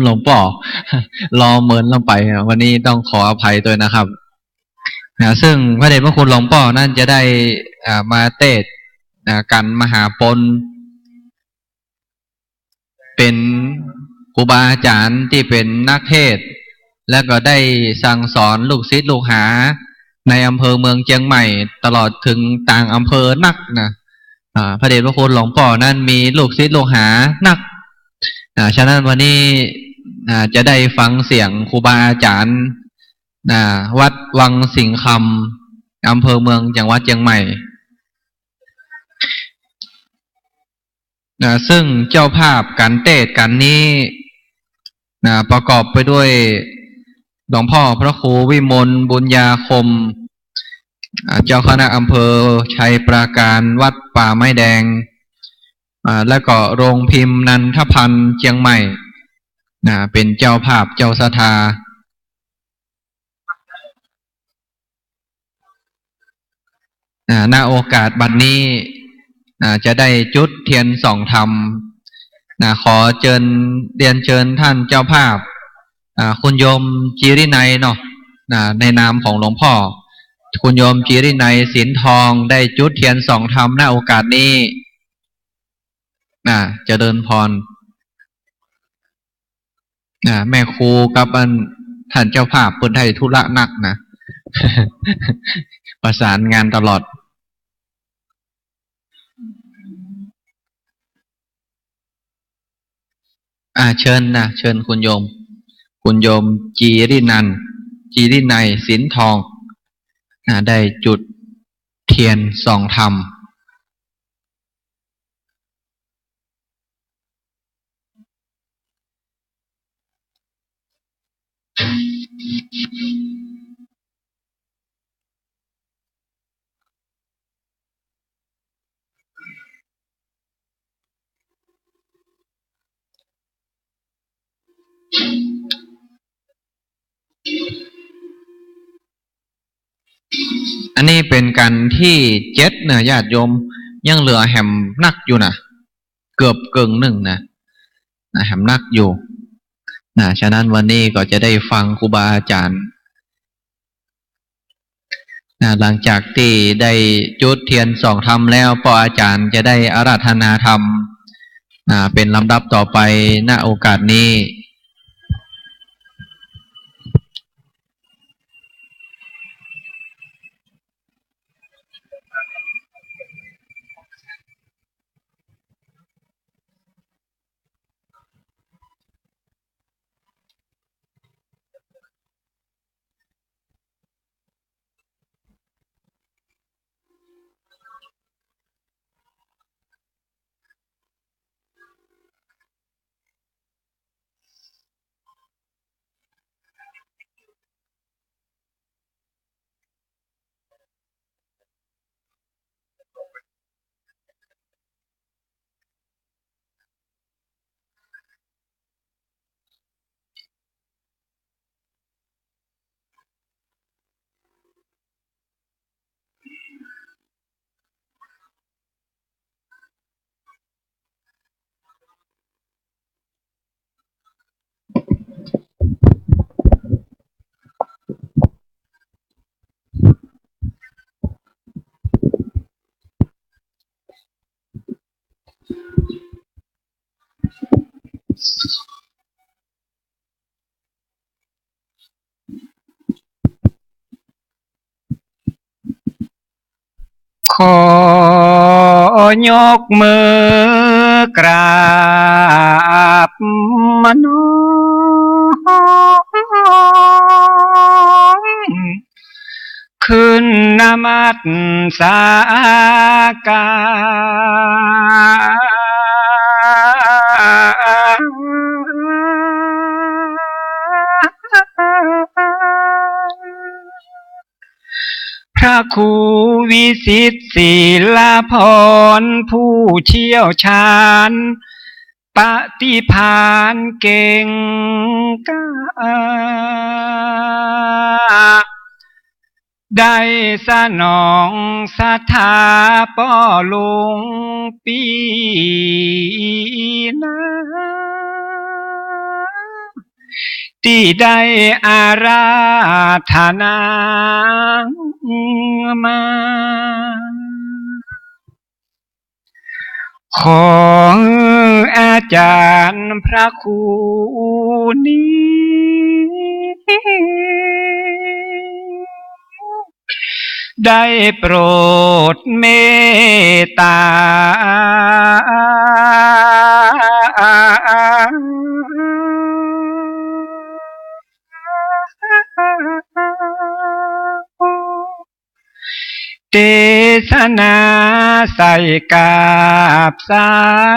หลวงป่อรอเมินลงไปวันนี้ต้องขออภัยด้วยนะครับซึ่งพระเดชพระคุณหลวงป่อนั่นจะได้มาเทศกันมหาปนเป็นครูบาอาจารย์ที่เป็นนักเทศน์และก็ได้สั่งสอนลูกศิษย์ลูกหาในอำเภอเมืองเชียงใหม่ตลอดถึงต่างอำเภอนักนะพระเดชพระคุณหลวงพ่อนั้นมีลูกศิษย์ลูกหานักฉะนั้นวันนี้จะได้ฟังเสียงครูบาอาจารย์วัดวังสิงห์คำอำเภอเมืองจังหวัดเชียงใหม่ซึ่งเจ้าภาพการเทศน์กันนี้ประกอบไปด้วยหลวงพ่อพระครูวิมลบุญญาคมเจ้าคณะอำเภอชัยปราการวัดป่าไม้แดงและก็โรงพิมพ์นันทพันธ์เชียงใหม่เป็นเจ้าภาพเจ้าศรัทธาณโอกาสบัดนี้จะได้จุดเทียนส่องธรรมขอเรียนเชิญท่านเจ้าภาพคุณโยมจีรินัยเนาะในนามของหลวงพ่อคุณโยมจีรินัยสินทองได้จุดเทียนส่องธรรมณโอกาสนี้เจริญพรแม่ครูกับท่านเจ้าภาพเพิ่นให้ธุระหนักนะ ประสานงานตลอดเชิญเชิญคุณโยมจีรินัยสินทองได้จุดเทียนส่องธรรมอันนี้เป็นการที่7เนี่ยญาติโยมยังเหลือแหมนักอยู่นะเกือบเกินหนึ่งนะแหมนักอยู่ฉะนั้นวันนี้ก็จะได้ฟังครูบาอาจารย์หลังจากที่ได้จุดเทียนส่องธรรมแล้วพออาจารย์จะได้อาราธนาธรรมเป็นลำดับต่อไปณโอกาสนี้ขอยกมือกราบมโนขึ้นนมัสสการพระครูวิสิทธิ์ศิลพรผู้เชี่ยวชาญปฏิภาณเก่งกาได้สนองศรัทธาป้อลุงปีนา ที่ได้อาราธนามาขออาจารย์พระครูนี้ได้โปรดเมตตาเทศนาใส่กาบสั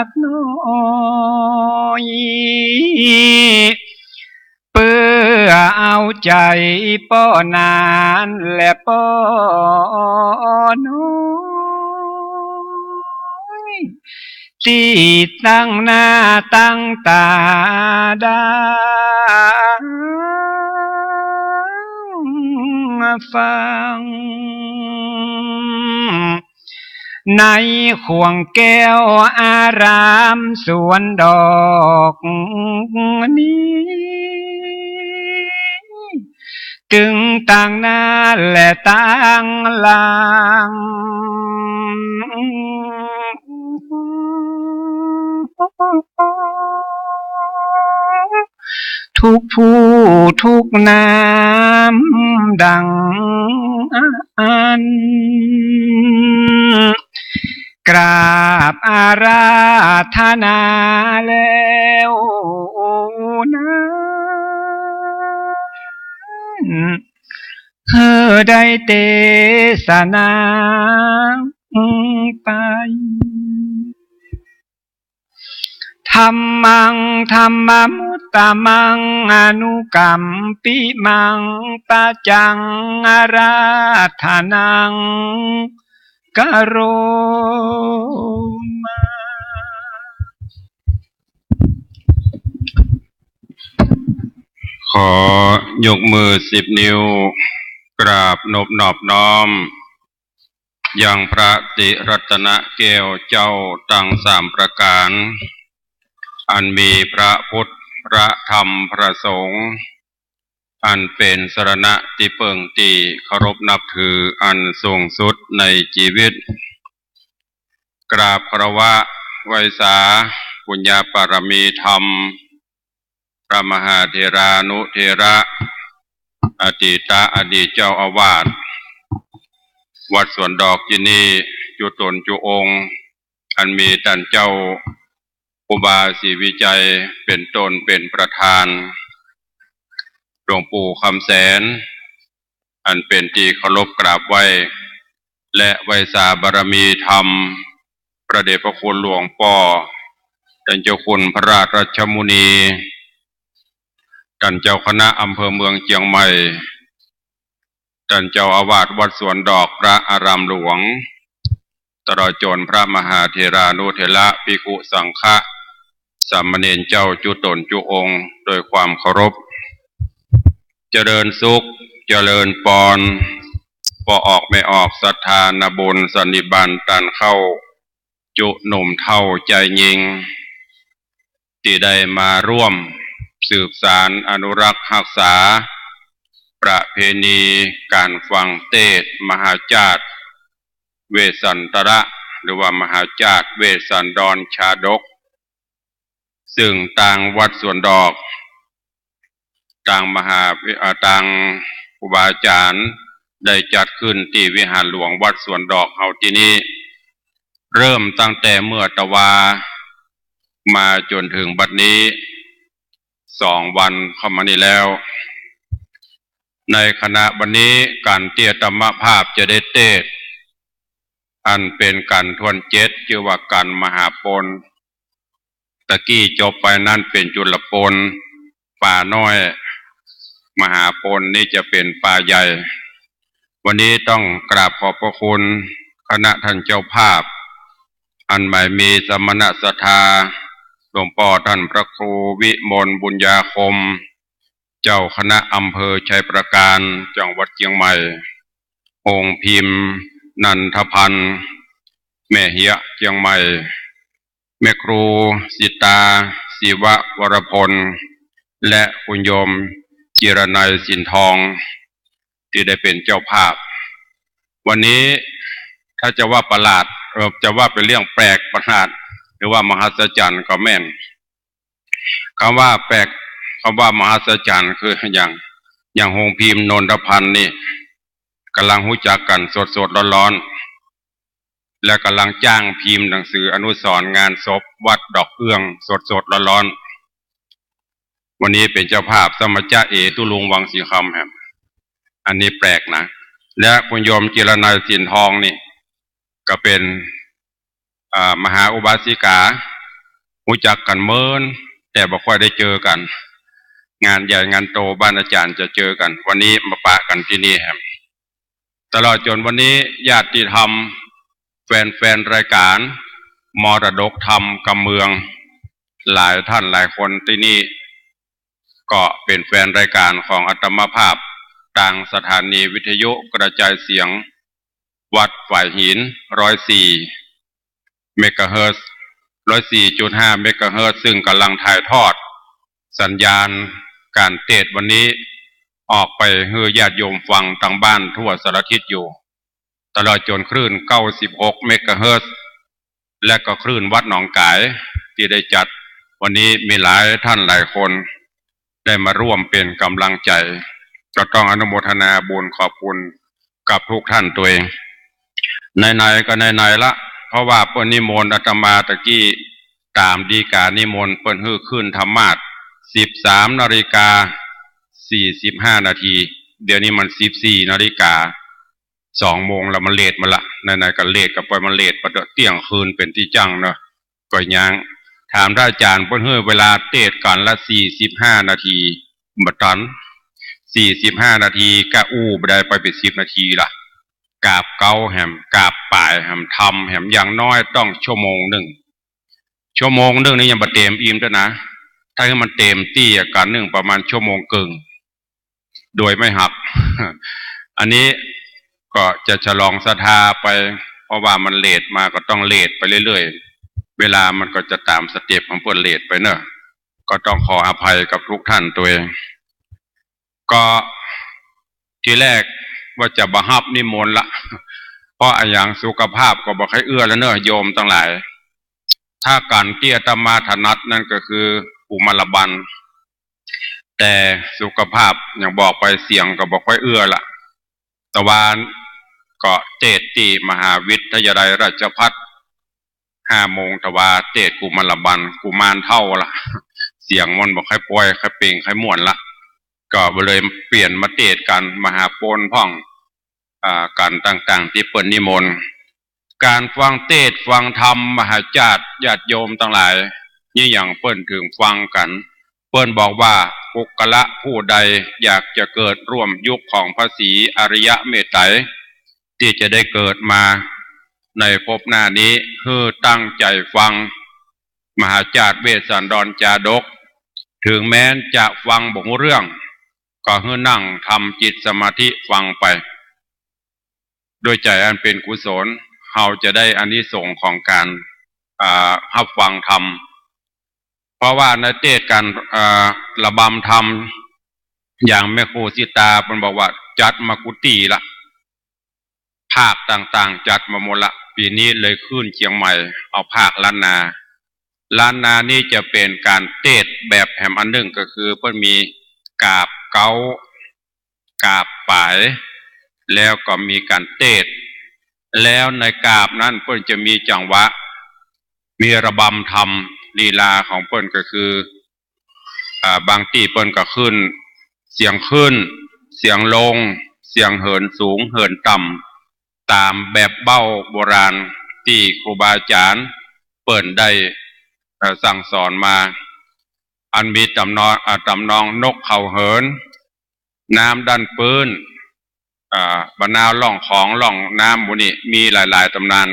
กน้อยเพื่อเอาใจป้อนานและป้อน้อยที่ตั้งหน้าตั้งตาได้ฟังในข่วงแก้วอารามสวนดอกนี้ถึงต่างหน้าและต่างหลังทุกผู้ทุกน้ำดังอันกราบอาราธนาแล้วนะได้เทศนาไปธรรมังธรรมมุตตมังอนุกัมปิมังปะจังอาราธนังกโรมาขอยกมือ10 นิ้วกราบนอบน้อมยังพระติรัตนแก้วเจ้าทั้ง3 ประการอันมีพระพุทธพระธรรมพระสงฆ์อันเป็นสรณะที่เปิ่งที่เคารพนับถืออันสูงสุดในชีวิตกราบคารวะไวยสาปุญญาปารมีธรรมพระมหาเถรานุเถระอดีตเจ้าอาวาสวัดสวนดอกที่นี่จุตนจุองค์อันมีท่านเจ้าครูบาศรีวิจัยเป็นต้นเป็นประธานหลวงปู่คำแสนอันเป็นที่เคารพกราบไหว้และไวยสาบารมีธรรมพระเดชพระคุณหลวงพ่อท่านเจ้าคุณพระราชรัชมุนีท่านเจ้าคณะอำเภอเมืองเชียงใหม่ท่านเจ้าอาวาสวัดสวนดอกพระอารามหลวงตลอดจนพระมหาเถรานุเถระภิกขุสังฆะสามเณรเจ้าจุตนจุองค์โดยความเคารพเจริญสุขเจริญปอนพอออกไม่ออกศรัทธานาบุญสันนิบาตตันเข้าจุหนุ่มเท่าใจยิงที่ได้มาร่วมสืบสารอนุรักษ์รักษาประเพณีการฟังเทศน์มหาจารย์เวสสันตระหรือว่ามหาจารย์เวสสันดรชาดกซึ่งต่างวัดสวนดอกต่างครูบาอาจารย์ได้จัดขึ้นที่วิหารหลวงวัดสวนดอกเฮาที่นี้เริ่มตั้งแต่เมื่อตะวามาจนถึงบัดนี้2 วันเข้ามานี้แล้วในคณะวันนี้การเตียธรรมภาพจะได้เทศน์อันเป็นการทวนเจ็ดชื่อว่าการมหาปนตะกี้จบไปนั่นเป็นจุลปนป่าน้อยมหาปนนี่จะเป็นป่าใหญ่วันนี้ต้องกราบขอบพระคุณคณะท่านเจ้าภาพอันหมายมีสมณศรัทธาหลวงพ่อท่านพระครูวิมลบุญญาคมเจ้าคณะอำเภอชัยประการจังหวัดเชียงใหม่องค์พิมพ์นันทพันธ์แม่เหียเชียงใหม่แม่ครูสิตาศิวะวรพล และคุณโยมจิรนัยสินทองที่ได้เป็นเจ้าภาพวันนี้ถ้าจะว่าประหลาดจะว่าเป็นเรื่องแปลกประหลาดหรือว่ามหัศจรรย์ก็แม่นคำว่าแปลกคำว่ามหัศจรรย์คืออย่างโฮงพิมพ์นนทพันธ์นี่กำลังหู้จักกันสดๆร้อนๆและกำลังจ้างพิมพ์หนังสืออนุสรณ์งานศพวัดดอกเอื้องสดๆร้อนๆวันนี้เป็นเจ้าภาพสมณะเอตุลุงวังสีคำครับอันนี้แปลกนะและคุณโยมจิรนัยสินทองนี่ก็เป็นมหาอุบาสิการู้จักกันเมินแต่บ่ค่อยได้เจอกันงานใหญ่งานโตบ้านอาจารย์จะเจอกันวันนี้มาปะกันที่นี่ครับตลอดจนวันนี้ญาติธรรมแฟนรายการมรดกธรรมกำเมืองหลายท่านหลายคนที่นี่ก็เป็นแฟนรายการของอาตมาภาพต่างสถานีวิทยุกระจายเสียงวัดฝ่ายหิน104เมกะเฮิรตซ์104.5 เมกะเฮิรตซ์ซึ่งกำลังถ่ายทอดสัญญาณการเทศน์วันนี้ออกไปให้ญาติโยมฟังทางบ้านทั่วสารทิศอยู่ตลอดจนคลื่น96 เมกะเฮิรตซ์และก็คลื่นวัดหนองกายที่ได้จัดวันนี้มีหลายท่านหลายคนได้มาร่วมเป็นกำลังใจก็ต้องอนุโมทนาบุญขอบคุณกับทุกท่านตัวเองในก็ในละเพราะว่าเปิ้นนิมนต์อาตมาตะกี้ตามดีกานิมนต์เปิ้นฮื้อขึ้นธรรมาสน์ 13:45 นาทีเดี๋ยวนี้มัน 14 นาฬิกา2 โมงแล้วมันเลทมาละในก็เลทกับปล่อยมันเลทประเที่ยงคืนเป็นที่จังเนาะก็ยังถามท่านอาจารย์เปิ้นฮื้อเวลาเทศกันละ45 นาทีบัดนั้น45 นาทีก็อู้บ่ได้ไปเป็น10 นาทีล่ะกาบเกาแหมกาบป่ายแหมทำแหมอย่างน้อยต้องชั่วโมงหนึ่งนี่ยังบ่เต็มอิ่มด้วยนะถ้าให้มันเต็มตี้กันหนึ่งประมาณชั่วโมงครึ่งโดยไม่หัก อันนี้ก็จะฉลองศรัทธาไปเพราะว่ามันเลทมาก็ต้องเลทไปเรื่อยๆเวลามันก็จะตามสเต็ปของเปิ้นเลทไปเนอะก็ต้องขออภัยกับทุกท่านตัวเองก็ทีแรกว่าจะบะฮับนิมนต์ละเพราะอย่างสุขภาพก็บ่ค่อยเอื้อแล้วเนอะโยมทั้งหลายถ้าการที่อาตมาถนัดนั่นก็คืออุมาลบันแต่สุขภาพอย่างบอกไปเสียงก็บ่ค่อยเอื้อละตะวันก็เทศที่มหาวิทยาลัยราชภัฏ5 โมงตะวาเทศกุมารบันกุมารเท่าละเสียงมันบ่ค่อยป่วยค่อยเป่งค่อยม่วนละก็เลยเปลี่ยนมาเทศกันมหาโพนพ่องการต่างๆที่เปิ้นนิมนต์การฟังเทศฟังธรรมมหาญาติโยมทั้งหลายนี่อย่างเปิ้นถึงฟังกันเปิ้นบอกว่าปุกละผู้ใดอยากจะเกิดร่วมยุคของพระศรีอริยเมตไตรที่จะได้เกิดมาในภพหน้านี้คือตั้งใจฟังมหาญาติเวสสันดรจาดกถึงแม้จะฟังบ่รู้เรื่องก็ให้นั่งทำจิตสมาธิฟังไปโดยใจอันเป็นกุศลเราจะได้อานิสงส์ของการรับฟังธรรมเพราะว่าในเทศการระบำธรรมอย่างแม่ครูสิตาเป็นบอกว่าจัดมากุฏิละภาคต่างๆจัดมาหมดละปีนี้เลยขึ้นเชียงใหม่เอาภาคล้านนานี่จะเป็นการเทศแบบแหมอันหนึ่งก็คือเพิ่นมีกาบเกากาบป่ายแล้วก็มีการเทศแล้วในกาบนั้นเพิ่นจะมีจังหวะมีระบำธรรมลีลาของเพิ่นก็คือบางที่เพิ่นก็ขึ้นเสียงขึ้นเสียงลงเสียงเหินสูงเหินต่ำตามแบบเบ้าโบราณที่ครูบาอาจารย์เปิ้นได้สั่งสอนมาอันมีตำนองนกเขาเหินน้ำดันปืนบรรณาล่องของล่องน้ำบุนี่มีหลายๆตำนาน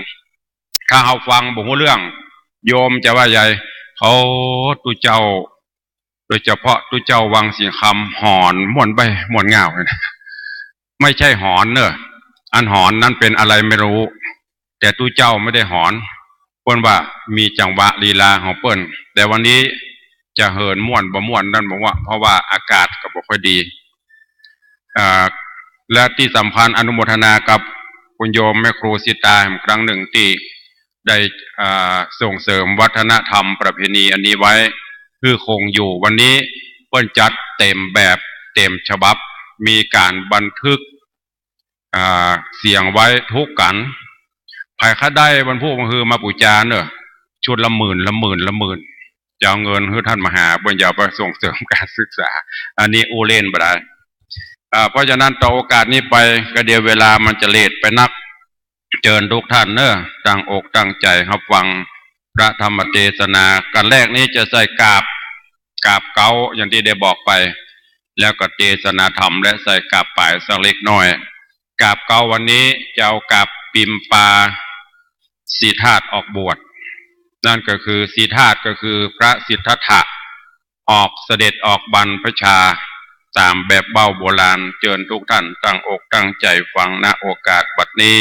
ถ้าเขาฟังบ่รู้เรื่องโยมจะว่าใหญ่เขาตุเจ้าโดยเฉพาะตุเจ้าวังสีคำหอนม่วนไปม่วนเงาเลยไม่ใช่หอนเนอะอันหอนนั้นเป็นอะไรไม่รู้แต่ตุเจ้าไม่ได้หอนเปิ้นว่ามีจังหวะลีลาของเปิ้นแต่วันนี้ จะเหินม่วนบ่ม่วนนั่นบอกว่าเพราะว่าอากาศก็บ่ค่อยดีและที่สำคัญอนุโมทนากับคุณโยมแม่ครูสิตาครั้งหนึ่งที่ได้ส่งเสริมวัฒนธรรมประเพณีอันนี้ไว้คือคงอยู่วันนี้เปิ้นจัดเต็มแบบเต็มฉบับมีการบันทึกเสียงไว้ทุกกันภายค่าได้บรรพุคือมาปูจาเนอะชุดละหมื่นจะเอาเงินให้ท่านมหาปัญญาไปส่งเสริมการศึกษาอันนี้อูเล่นไปได้เพราะฉะนั้นต่อโอกาสนี้ไปก็เดียวเวลามันจะเลทไปนักเชิญทุกท่านเนอะตั้งอกตั้งใจรับฟังพระธรรมเทศนากันแรกนี้จะใส่กาบเก้าอย่างที่ได้บอกไปแล้วก็เทศนาธรรมและใส่กาบป่ายสักเล็กน้อยกาบเก้าวันนี้จะเอากาบปิมปาสีธาตุออกบวชนั่นก็คือสีธาตุก็คือพระสิทธัตถะออกเสด็จออกบรรพชาตามแบบเบ้าโบราณเชิญทุกท่านตั้งอกตั้งใจฟังณโอกาสบัดนี้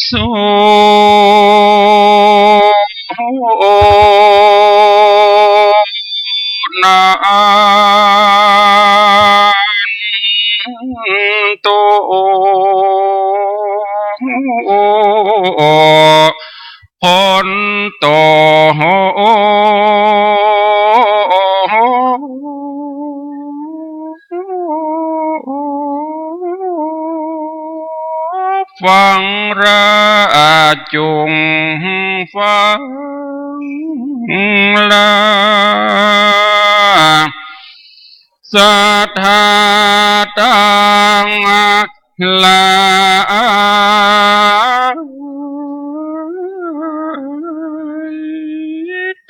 โสนาโตพนโตฟังราจุงฟังลาสัทธาตังลา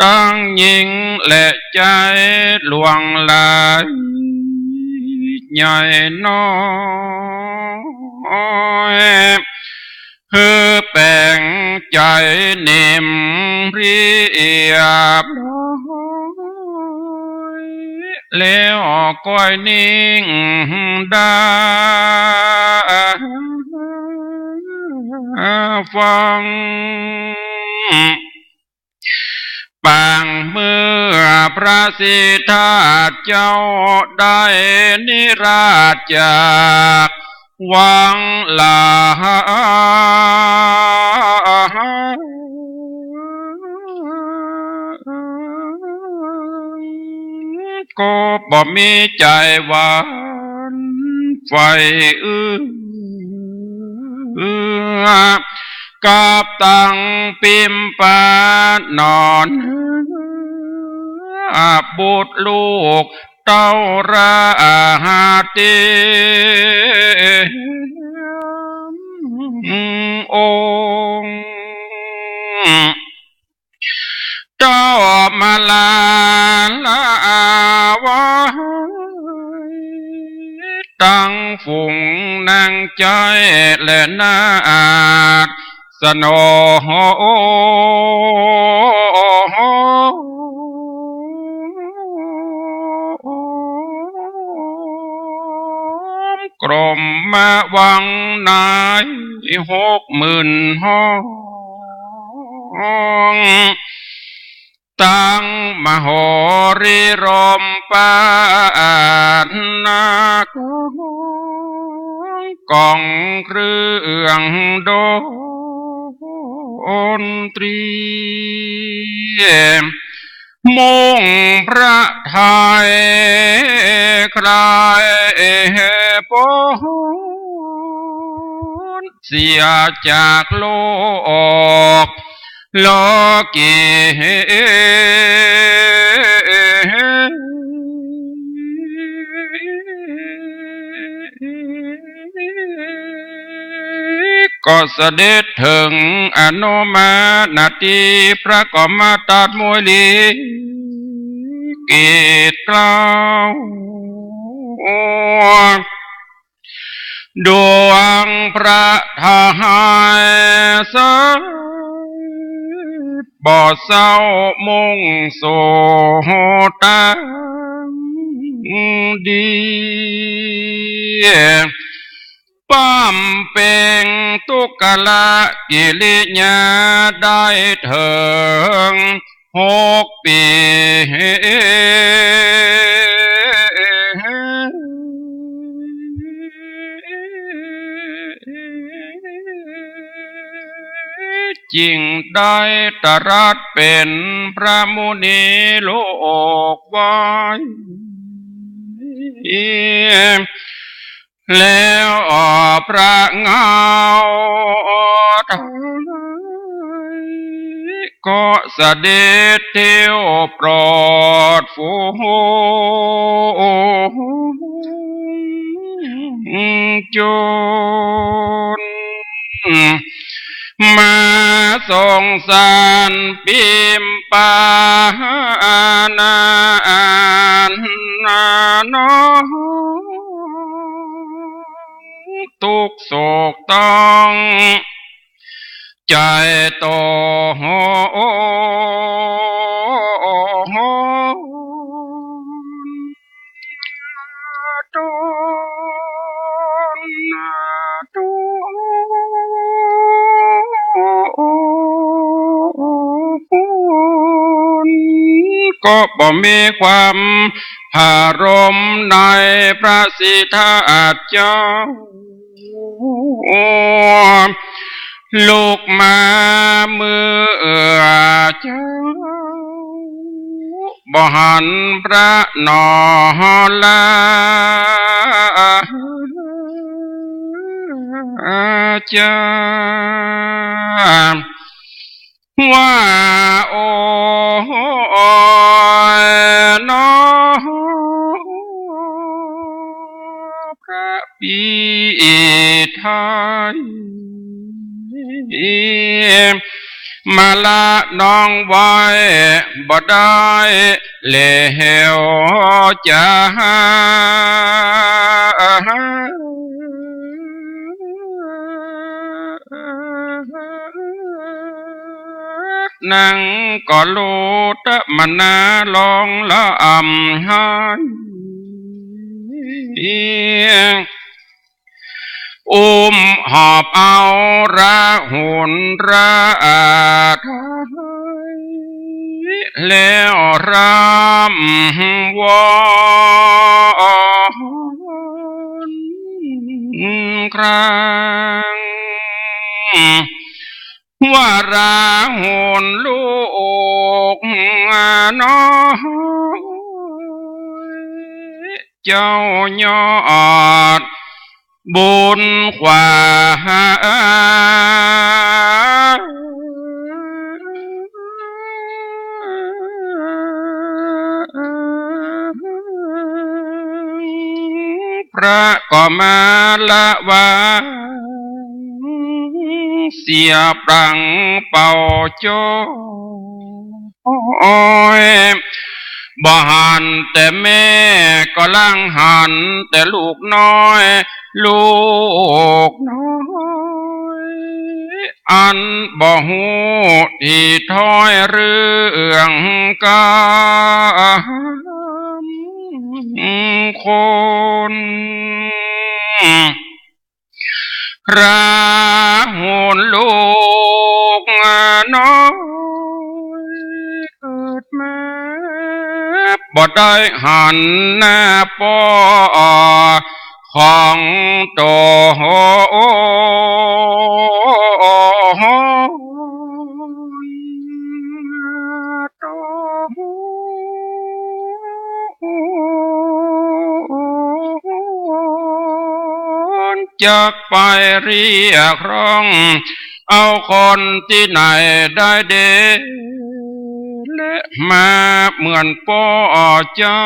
ตั้งยิงและใจหลวงลายใหญ่น้อยคือแป่งใจเนมเรียบแล้วก้อยนิ่งได้ฟังปางเมื่อพระสิทธาเจ้าได้นิราชจากวังลาก็บ่มีใจหวานไฟกับตั้งปิมปานอนบุตรลูกเต้าราหาติองค์เจ้ามาลาวายตั้งฝูงนางใจและนาฏสนกรมมาวังนาย60,000 ห้องตั้งมโหรีรมปานนาคกองเครื่องดนตรีมุ่งพระไทยคลายปนเสียจากโลกโลกีก็เสด็จถึงอนุมานาทีพระกมตัดมวยลีกิจกล่าวดวงพระทหารสบ่เศร้ามุ่งโสตังดีป ป้อมเป่งตุกละกิริยาได้เถิง6 ปีจิงได้ตรัสเป็นพระมุนีโลกไว้แล้วพระเงาก็เสด็จเที่ยวโปรดฝูงโจรมาทรงสารปิมปานานทุกโศกต้องใจโตก็บ่มีความหารมในพระสิทธาเจ้าลูกมาเมื่อเจ้าบ่หันพระนอลาเจ้าว่าโอ้นอพระปีไทยมาละน้องไว้บ่ได้แล้วจะนั่งก็ลูดมันนาลองละอ่ำให้อุ้มหอบเอาระหุนระไทยแล้วรำวอนครั้งว่าราหุนลูกน้อยเจ้ายอดบุญขวาพระก็มาละวาเสียปรังเป่าโจบ่หันแต่แม่ก็ลังหันแต่ลูกน้อยลูกน้อยอันบ่หูที่ถ้อยเรื่องกามคนราหุนลูกน้อยเกิดมาบ่ได้หันหน้าป้อของโตจากไปเรียกร้องเอาคนที่ไหนได้เดและมาเหมือนพ่อเจ้า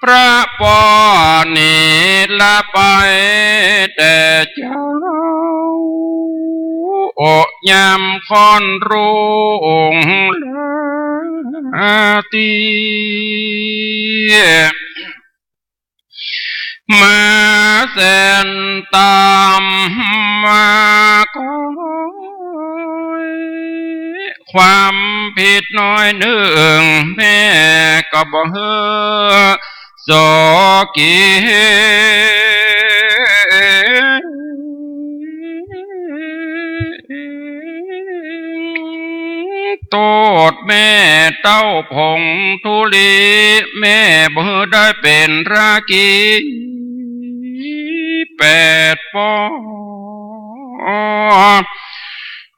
พระป้อนี่ละไปแต่เจ้าโอยามคอนรุ่งลาตีมาแสนตามมาก็ความผิดน้อยหนึ่งแม่ก็บ่เฮอ โสกีโตดแม่เต้าผงทุลีแม่บ่ได้เป็นรากี8 ปอ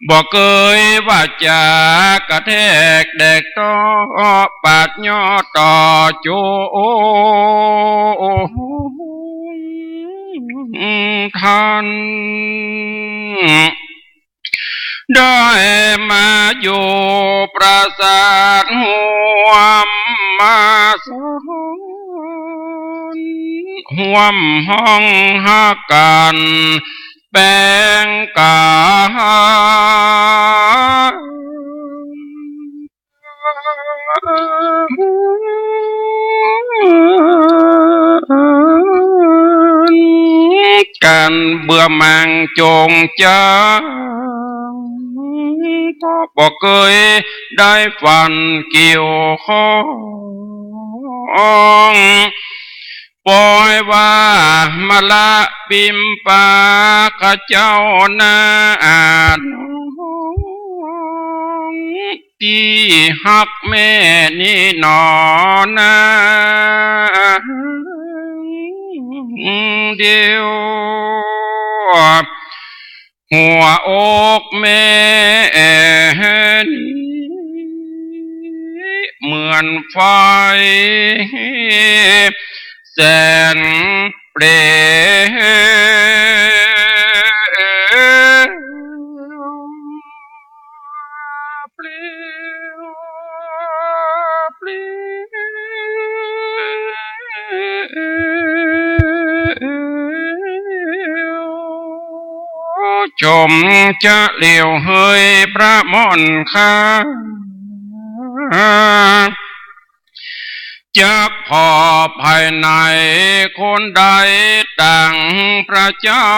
บอกเคยว่าจากระแทกแดกต่อปาดย่อต่อโจท่านได้มาอยู่ปราสาทหัวมาสอนห่วมห้องหักกันแบ่งกการเบื่อมังจงจ้าก็บอกเคยได้ฝันเกี่ยวข้องปล่อยว่ามาละปิมปาข้าเจ้านาน้องที่หักแม่นี่หนอนาเดียวหัวอกแม่นี้เหมือนไฟแสนเปลชมจะเหลียวเฮยพระมอนข้าจากพอภายในคนใดต่างพระเจ้า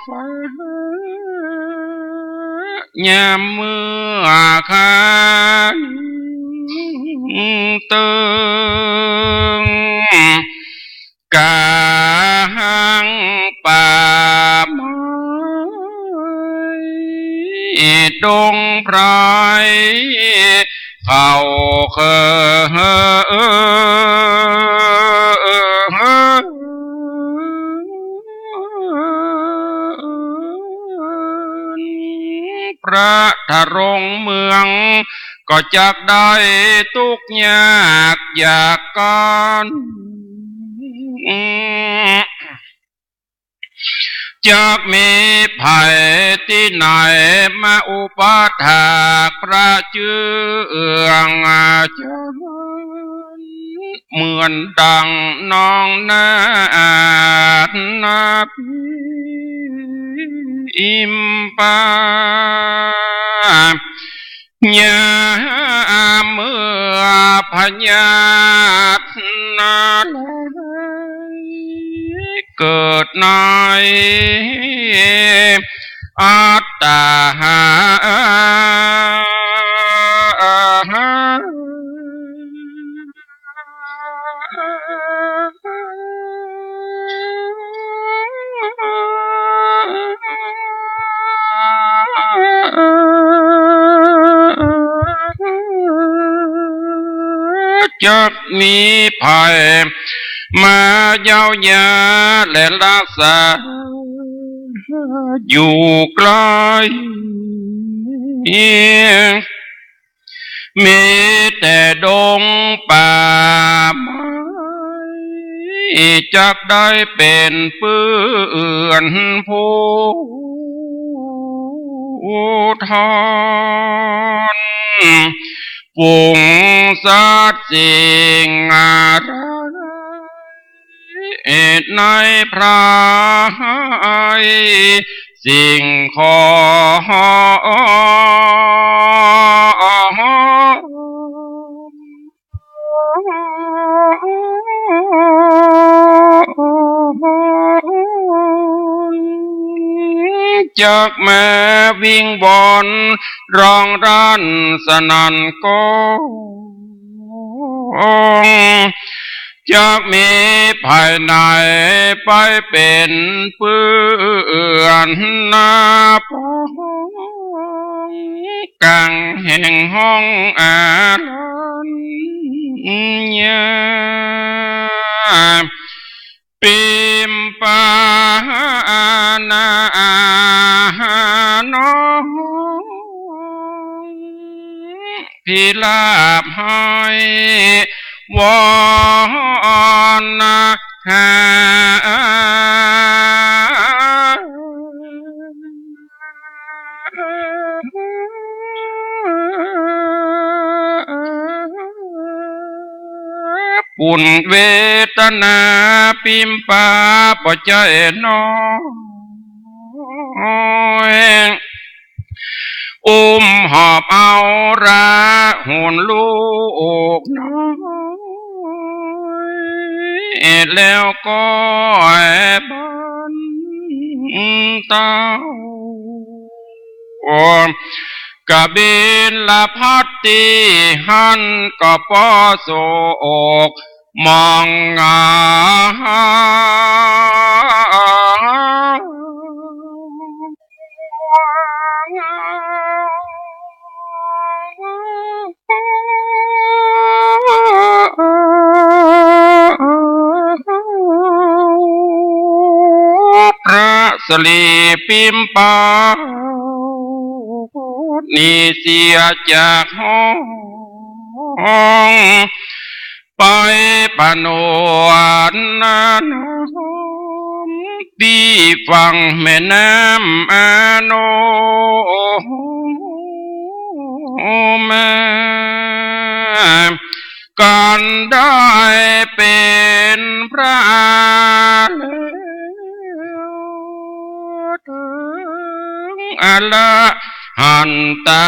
ฟ้ายามเมื่อข้าเติงกาหังป่าไม้ดงไพรเขาเคพระทรงเมืองก็จักได้ทุกยากอยากกันจากมีภัยที่ไหนมาอุปถากพระเจืองจนเหมือนดังน้องนาพีอิมปายามเมื่อพญานาเกิดในอัตตาจะมีภัยมาเย้ายาและรักษาอยู่ไกลมีแต่ดงป่าไม้จักได้เป็นเปื้อนผู้ทอนฝูงสัตว์สิ่งอะไรในพระสิ่งจากแม่วิ่งบอนร้องร้านสนั่นก้อง จากมีภายในไปเป็นเปื้อนนาปองกังแห่งห้องอาลันยาปิมปานาโนพิลาภให้วอนหาปุ่นเวทนาปิมปาปะใจน้อยอุ้มหอบเอาราหุ่นลูกน้อยแล้วก็บันเต้ากะบินละพัดตีหันก็ปอโศกมองงาพระสลีปิมปานี่เสียจากห้องไปปนวนนาน้ำปีฝั่งแม่น้ำอาโนมากันได้เป็นพระถึงอัลหันตา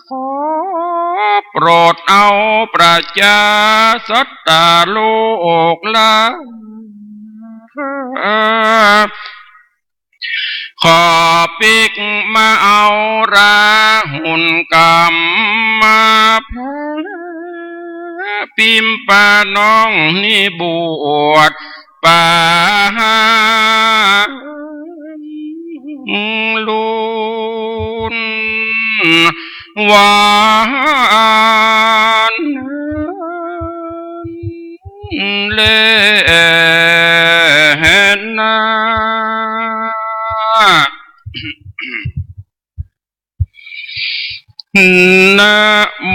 ขอโปรดเอาประชาสัตตาโลกละขอปิกมาเอาราหุ่นกรรมมาพระปิมปาน้องนี่บวชป่าลุนวานเลนานะโม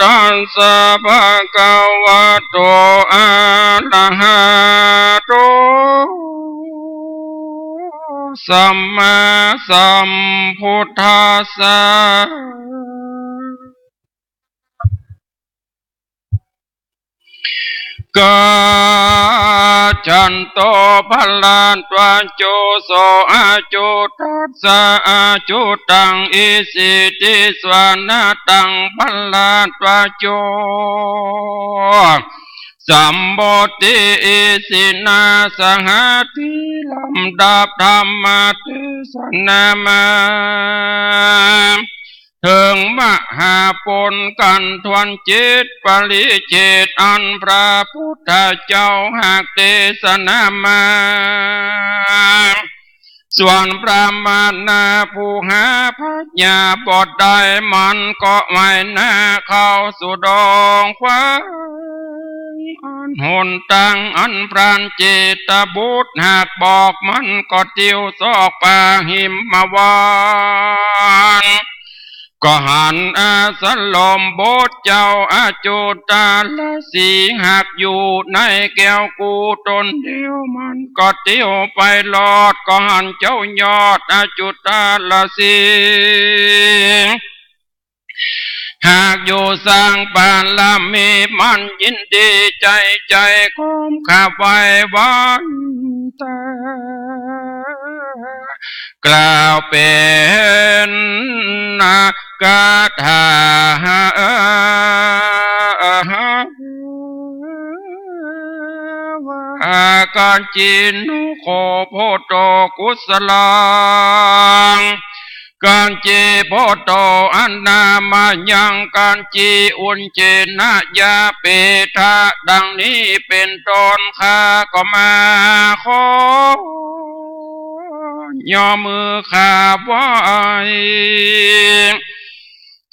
ตัสสะภะคะวะโตอะระหะโตสัมมาสัมพุทธัสสะกาจันโตพลันตวันโจโสอาจุตัสสะอาจุตังอิสิติสวานาตังพลันตวันโจสัมโพธิอิสินาสหัตถิลำดับธรรมเทศนามาถึงมหาปนกันทวนจิตปริเจตอันพระพุทธเจ้าหากเทศนามาส่วนพระมานาผู้หาพัญญาบทใดมันก็ไม่น่าเข้าสู่ดองฟ้าอันหนตังอันพรานเจตบุตรหากบอกมันก็ติวซอกป่าหิมมาวานก็หันอาสลมโบสเจ้าอาจุตาละสีหากอยู่ในแก้วกูตนเดียวมันก็เที่ยวไปหลอดก็หันเจ้ายอดอาจุตาละสีหากอยู่สร้างปานละมีมันยินดีใจคุ้มข้าไว้วันตากล่าวเป็นกาถาว่า การจินุโคโพโตกุศลังการจีโพโตอันนามายังการจีอุนเจนะยาเปทะดังนี้เป็นต้นข้าก็มาขอย่อมือข้าไว้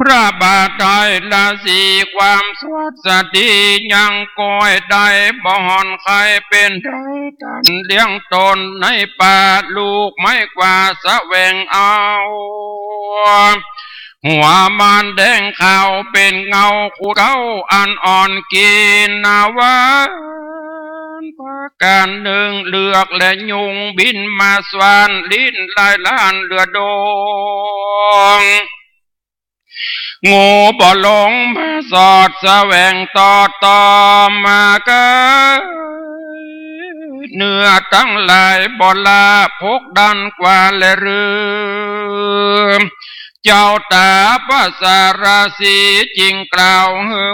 พระบาทได้ละสีความสวัสดียังก้อยได้บ่หอนใครเป็นได้ตันเลี้ยงตนในป่าลูกไม่กว่าสะแวงเอาหัวมันแดงขาวเป็นเงาคู่เขาอันอ่อนกินนาวันประการหนึ่งเลือกและยุงบินมาสวานลิ้นลายล้านเรือดงงูบ่หลงมาสอดแสวงต่อมาเกิดเนื้อทั้งหลายบ่ลาพกดันกว่าและลืมเจ้าตาภาษาราศีจริงกล่าว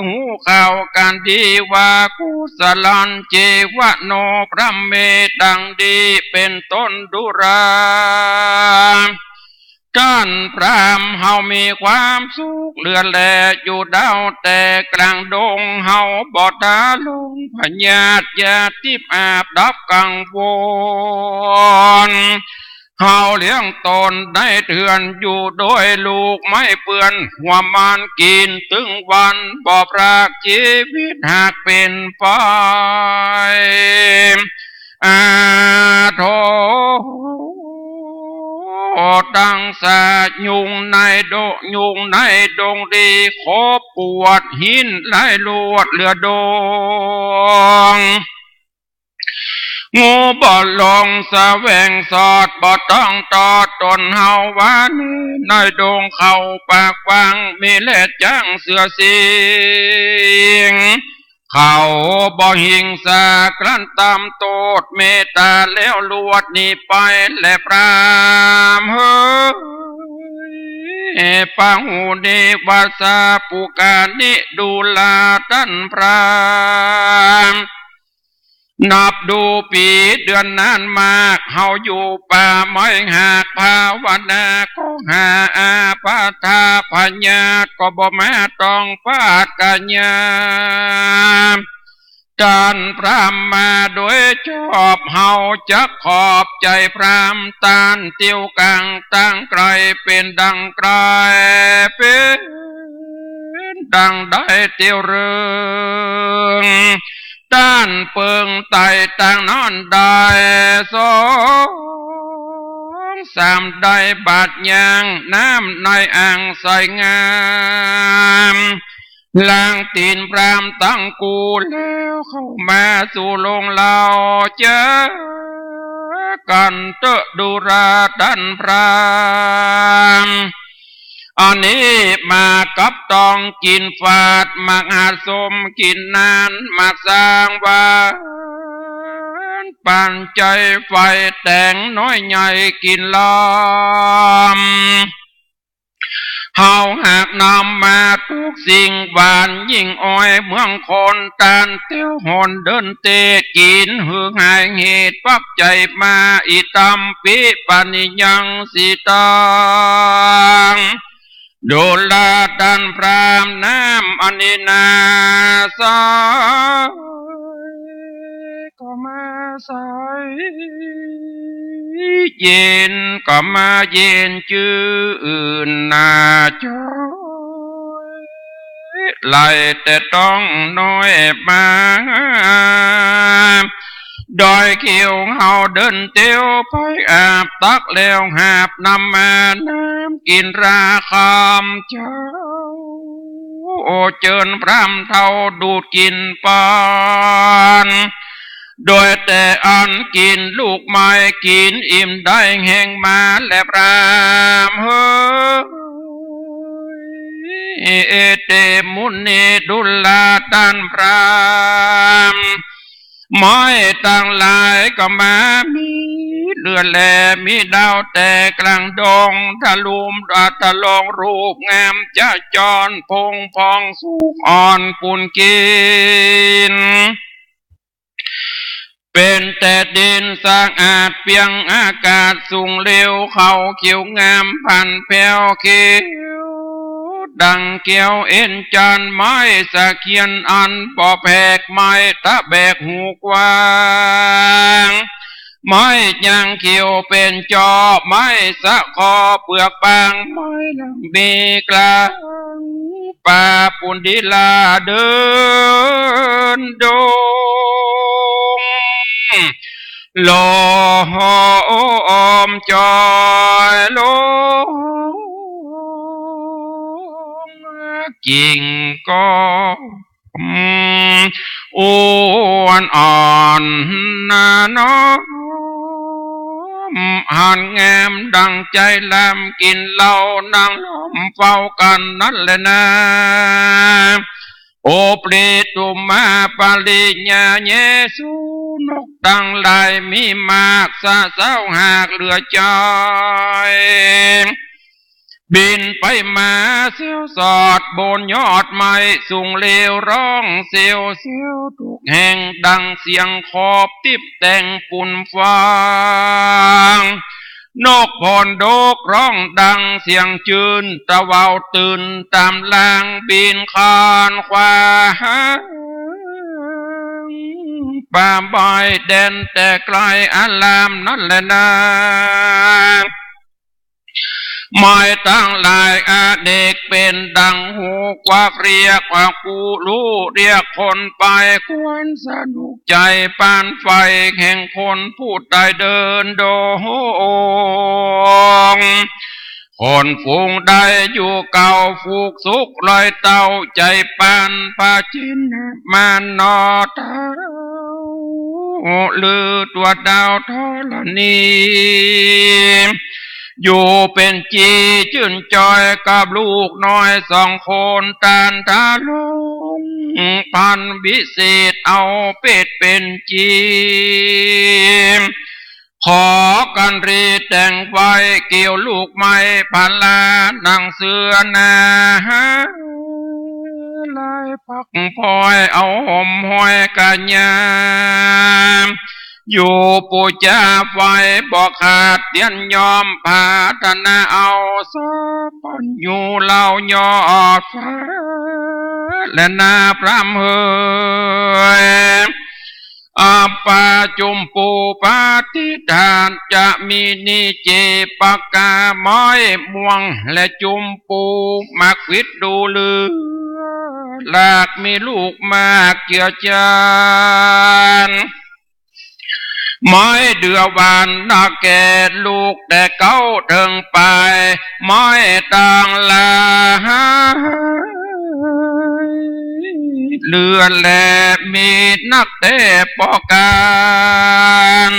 หูข่าวการดีว่ากุศลันเจวะโนพระเมดังดีเป็นต้นดุราท่านพรามเฮามีความสุขเลือแลอยู่ดาวแต่กลางดงเฮาบ่ตาลงพญาติญาติอาบดับกังวลเฮาเลี้ยงตนได้เถื่อนอยู่โดยลูกไม่เปื้อนหัวมันกินถึงวันบ่ปรากชีวิตหากเป็นไปโทดังสายุงในยุงในดงดีขบปวดหินไหลลวดเรือดงงูบ่ลงแสวงสอดบ่ต้องต่อตนเฮาวานในดงเขาปากฟังมีเล็ดจังเสือสิงเขาบ่หิงสากลั่นตามโตดเมตตาแล้วลวดนี่ไปและพรามเฮ้ยปังหูดีวาสาปุกานิดูลาตันพรามนับดูปีเดือนนานมากเฮาอยู่ป่าไม้หากภาวนาก็หาอาปาทาพญาก็บ่แม้ต้องปาดกัญญาจานพรามมาโดยชอบเฮาจะขอบใจพรามตานเตียวกังตั้งไกลเป็นดังไกลเป็นดังได้เตียวเรืองด้านเปิงไต่ต่างนอนได้สองสามได้บาดยางน้ำในอ่างใสงามล้างตีนพรามตั้งกูแล้วเข้ามาสู่ลงเหล่าเจอกันเตะดูราดันพรามอันนี้มากับตองกินฝาดมักหาสมกินนานมักสร้างว่าปั่นใจไฟแต่งน้อยใหญ่กินลอมเฮาหากนำมาทุกสิ่งหวานยิ่งอ้อยเมืองคนตานเตี้ยวหอนเดินเตะกินหือหายเหตุปักใจมาอิตำปิปานิยังสิตังโดลาดันพรามน้ำอนินาสายก็มาใสเย็นก็มาเย็นจื่นนาจอยไหลแต่ต้องน้อยมาดอยเขียวเฮาเดินเตียวไปอาบตักแล้วหาบนำมาน้ำกินราคามเจ้าโอเจิญพรำเท่าดูดกินปานโดยแต่อันกินลูกไม้กินอิ่มได้แห่งมาและพรามเฮ้ยเอเตมุนีดุลาตันพรามไม้ต่างหลายก็มามีเลือดแหลมีดาวแต่กลางดงทะลุมทะลองรูปงามจะจรพงพองสุกอ่อนปุ่นกิน เป็นแต่ดินสร้างอาจเพียงอากาศสูงเร็วเขาเขียวงามพันแผ่วเขียวดังเกี่ยวเอ็นจานไม้สะเคียนอันปอแผกไม้ตะแบกหูกว้างไม้ยางเขียวเป็นจอไม้สะคอเปลือกบางไม้ลำมีกลางป่าปุนดิลาเดินดงลมจอยลงกิ่งก็อ้วนอ่อนนาน้อมหันแงมดังใจแลมกินเหล้านั่งล้อมเฝ้ากันนั่นแหละนะโอเปรตุมาปาลิญาเยสุนกตั้งหลายมีมากสะเศร้าหากเหลือใจบินไปมาเสียวสอดบนยอดไม้สูงเลวร้องเสียวเสียวทุกแห่งดังเสียงขอบติบแต่งปุ่นฟางนกพรโดกร้องดังเสียงจืนตะเวาตื่นตามลางบินคานควาป่าบอยแดนแต่ไกลอารามนั่นแหละนะไม่ตั้งหลายอาเด็กเป็นดังหูกว่าเรียกว่ากูรู้เรียกคนไปควรสนุกใจปานไฟแห่งคนผู้ใดเดินโดงคนฝูงใดอยู่เก่าฝูกสุกลอยเต่าใจปานปาจินมานนอเท้าลือตัวดาวทอลนีอยู่เป็นจีชื่นจอยกับลูกน้อยสองคนตานทาลงพันวิเศษเอาเป็ดเป็นจีขอกันรีแต่งไว้เกี่ยวลูกไม้พันลานังเสือนาลายพักพลอยเอาห่มห้อยกันยามอยู่ปูจาไฟบอกขาดเตียนยอมพาธนาเอาสะปนอยู่เล่ายอดฟ้าและนาพรำเฮยอาปาจุมปูปาติฐานจะมีนิเจปากกาไม้ม่วงและจุมปูมักวิดดูลือหลากมีลูกมากเกี่ยวจานไม้เดือบานนาแก่ลูกแต่เก้าเถิงไปไม้ต่างลาเลือแหลมีนักเตะปอการ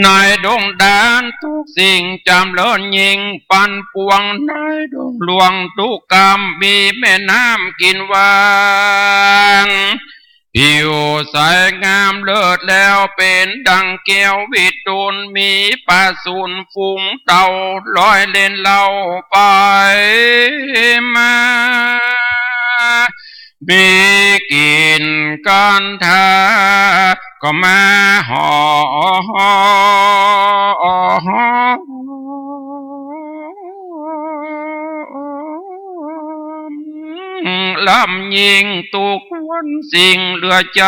นายดงดานทุกสิ่งจำเลินยิงปันปวงนายดงหลวงทุกกรรมมีแม่น้ำกินหวานผิวใสงามเลิศแล้วเป็นดังแก้ววิตูลมีปลาสูนฝูงเต่าลอยเล่นเล่าไปมามีกินกันทาก็มาหอลำยิงตุกวันสิ่งเหลือใจ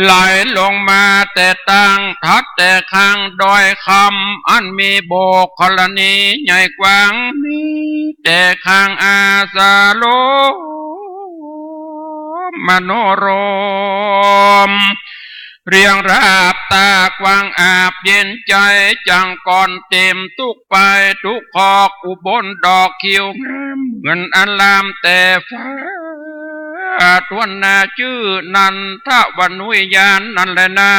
ไหลลงมาแต่ตั้งทัดแต่ข้างดอยคำอันมีโบกกรณีใหญ่กว้างนี้แต่ข้างอาสาโลมโนรมเรียงราบตากว้างอาบเย็นใจจังก่อนเต็มทุกไปทุกขอกอุบลดอกคิวงามเงินอันลามแต่ฟ้าทวนนาชื่อนันทวันวิญาณนั่นแหละนะ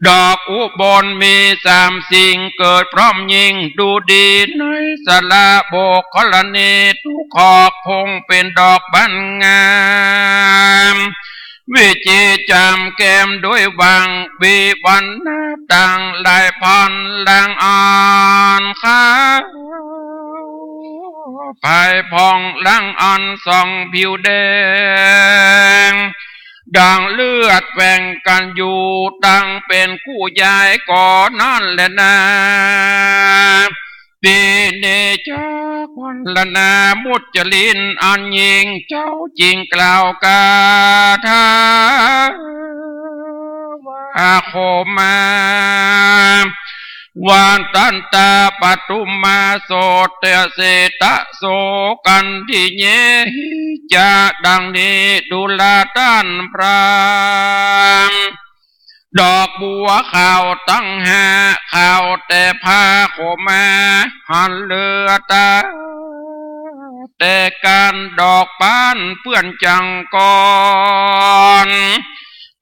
ดอกอุบลมีสามสิ่งเกิดพร้อมยิงดูดีในสลาโบกกรณีทุกขอกพงเป็นดอกบานงามวิจิจามแก้มด้วยวังวิวันหน้าต่างลายพันแรงอ่อนข้าภายพองลังอ่อนส่องผิวแดง ดังเลือดแฝงกันอยู่ดังเป็นคู่ยายก่อนนั่นแหละนะปีเนจาควันละนามุจลินอันยิงเจ้าจริงกล่าวกาทาวาโคมาวานตันตาปตุมมาโสเตเสตะโสกันทิเยจะดังนี้ดุลาตันพรามดอกบัวขาวตั้งหาขาวแต่พาโคมาหันเลือตาแต่การดอกปานเปื้อนจังก่อน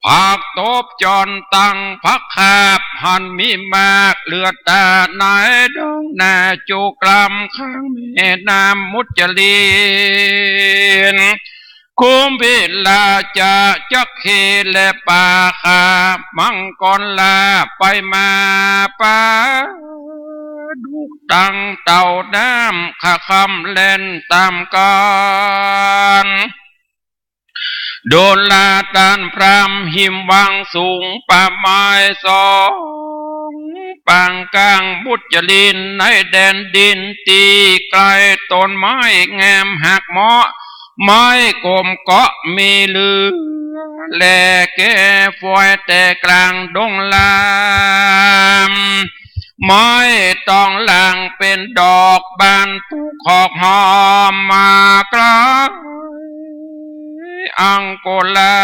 ผักตบจอนตั้งพักขาบหันมีมากเลือดตาไหนดงนาจูกลำข้างแม่น้ำมุจลินคุมพิลาจะจักขีและป่าขามังกรลาไปมาป่าดุกตังเต่าน้ำข้าคำเล่นตามกันโดนลาตานพรามหิมวังสูงป่าไม้สองปางกลางมุจลินในแดนดินตีไกลต้นไม้แงมหักเหมาะไม้กลมเกาะมีลือแลแก่ฝอยแต่กลางดงลามไม้ตองหลังเป็นดอกบานทุกขอกหอมมากลางอังโกลา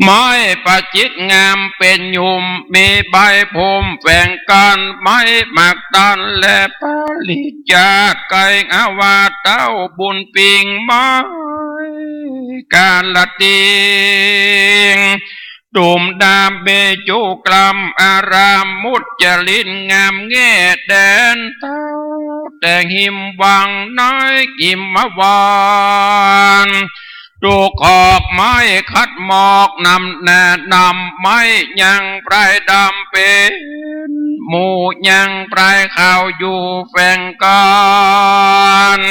ไม้ประจิตงามเป็นยุมมีใบพมแฝงกันไม้หมากตันและปาลิจาไก่อาวาเต้าบุญปิงไม้กาลติงตุ่มดามเบจูกลัมอารามมุจลินงามแง่แดนเต้าแต่หิมวังน้อยกิมวานดูกออกไม้คัดหมอกนำแนะนำไม้ยังปลายดำเป็นหมู่ยังปลายข่าวอยู่แฝงกัน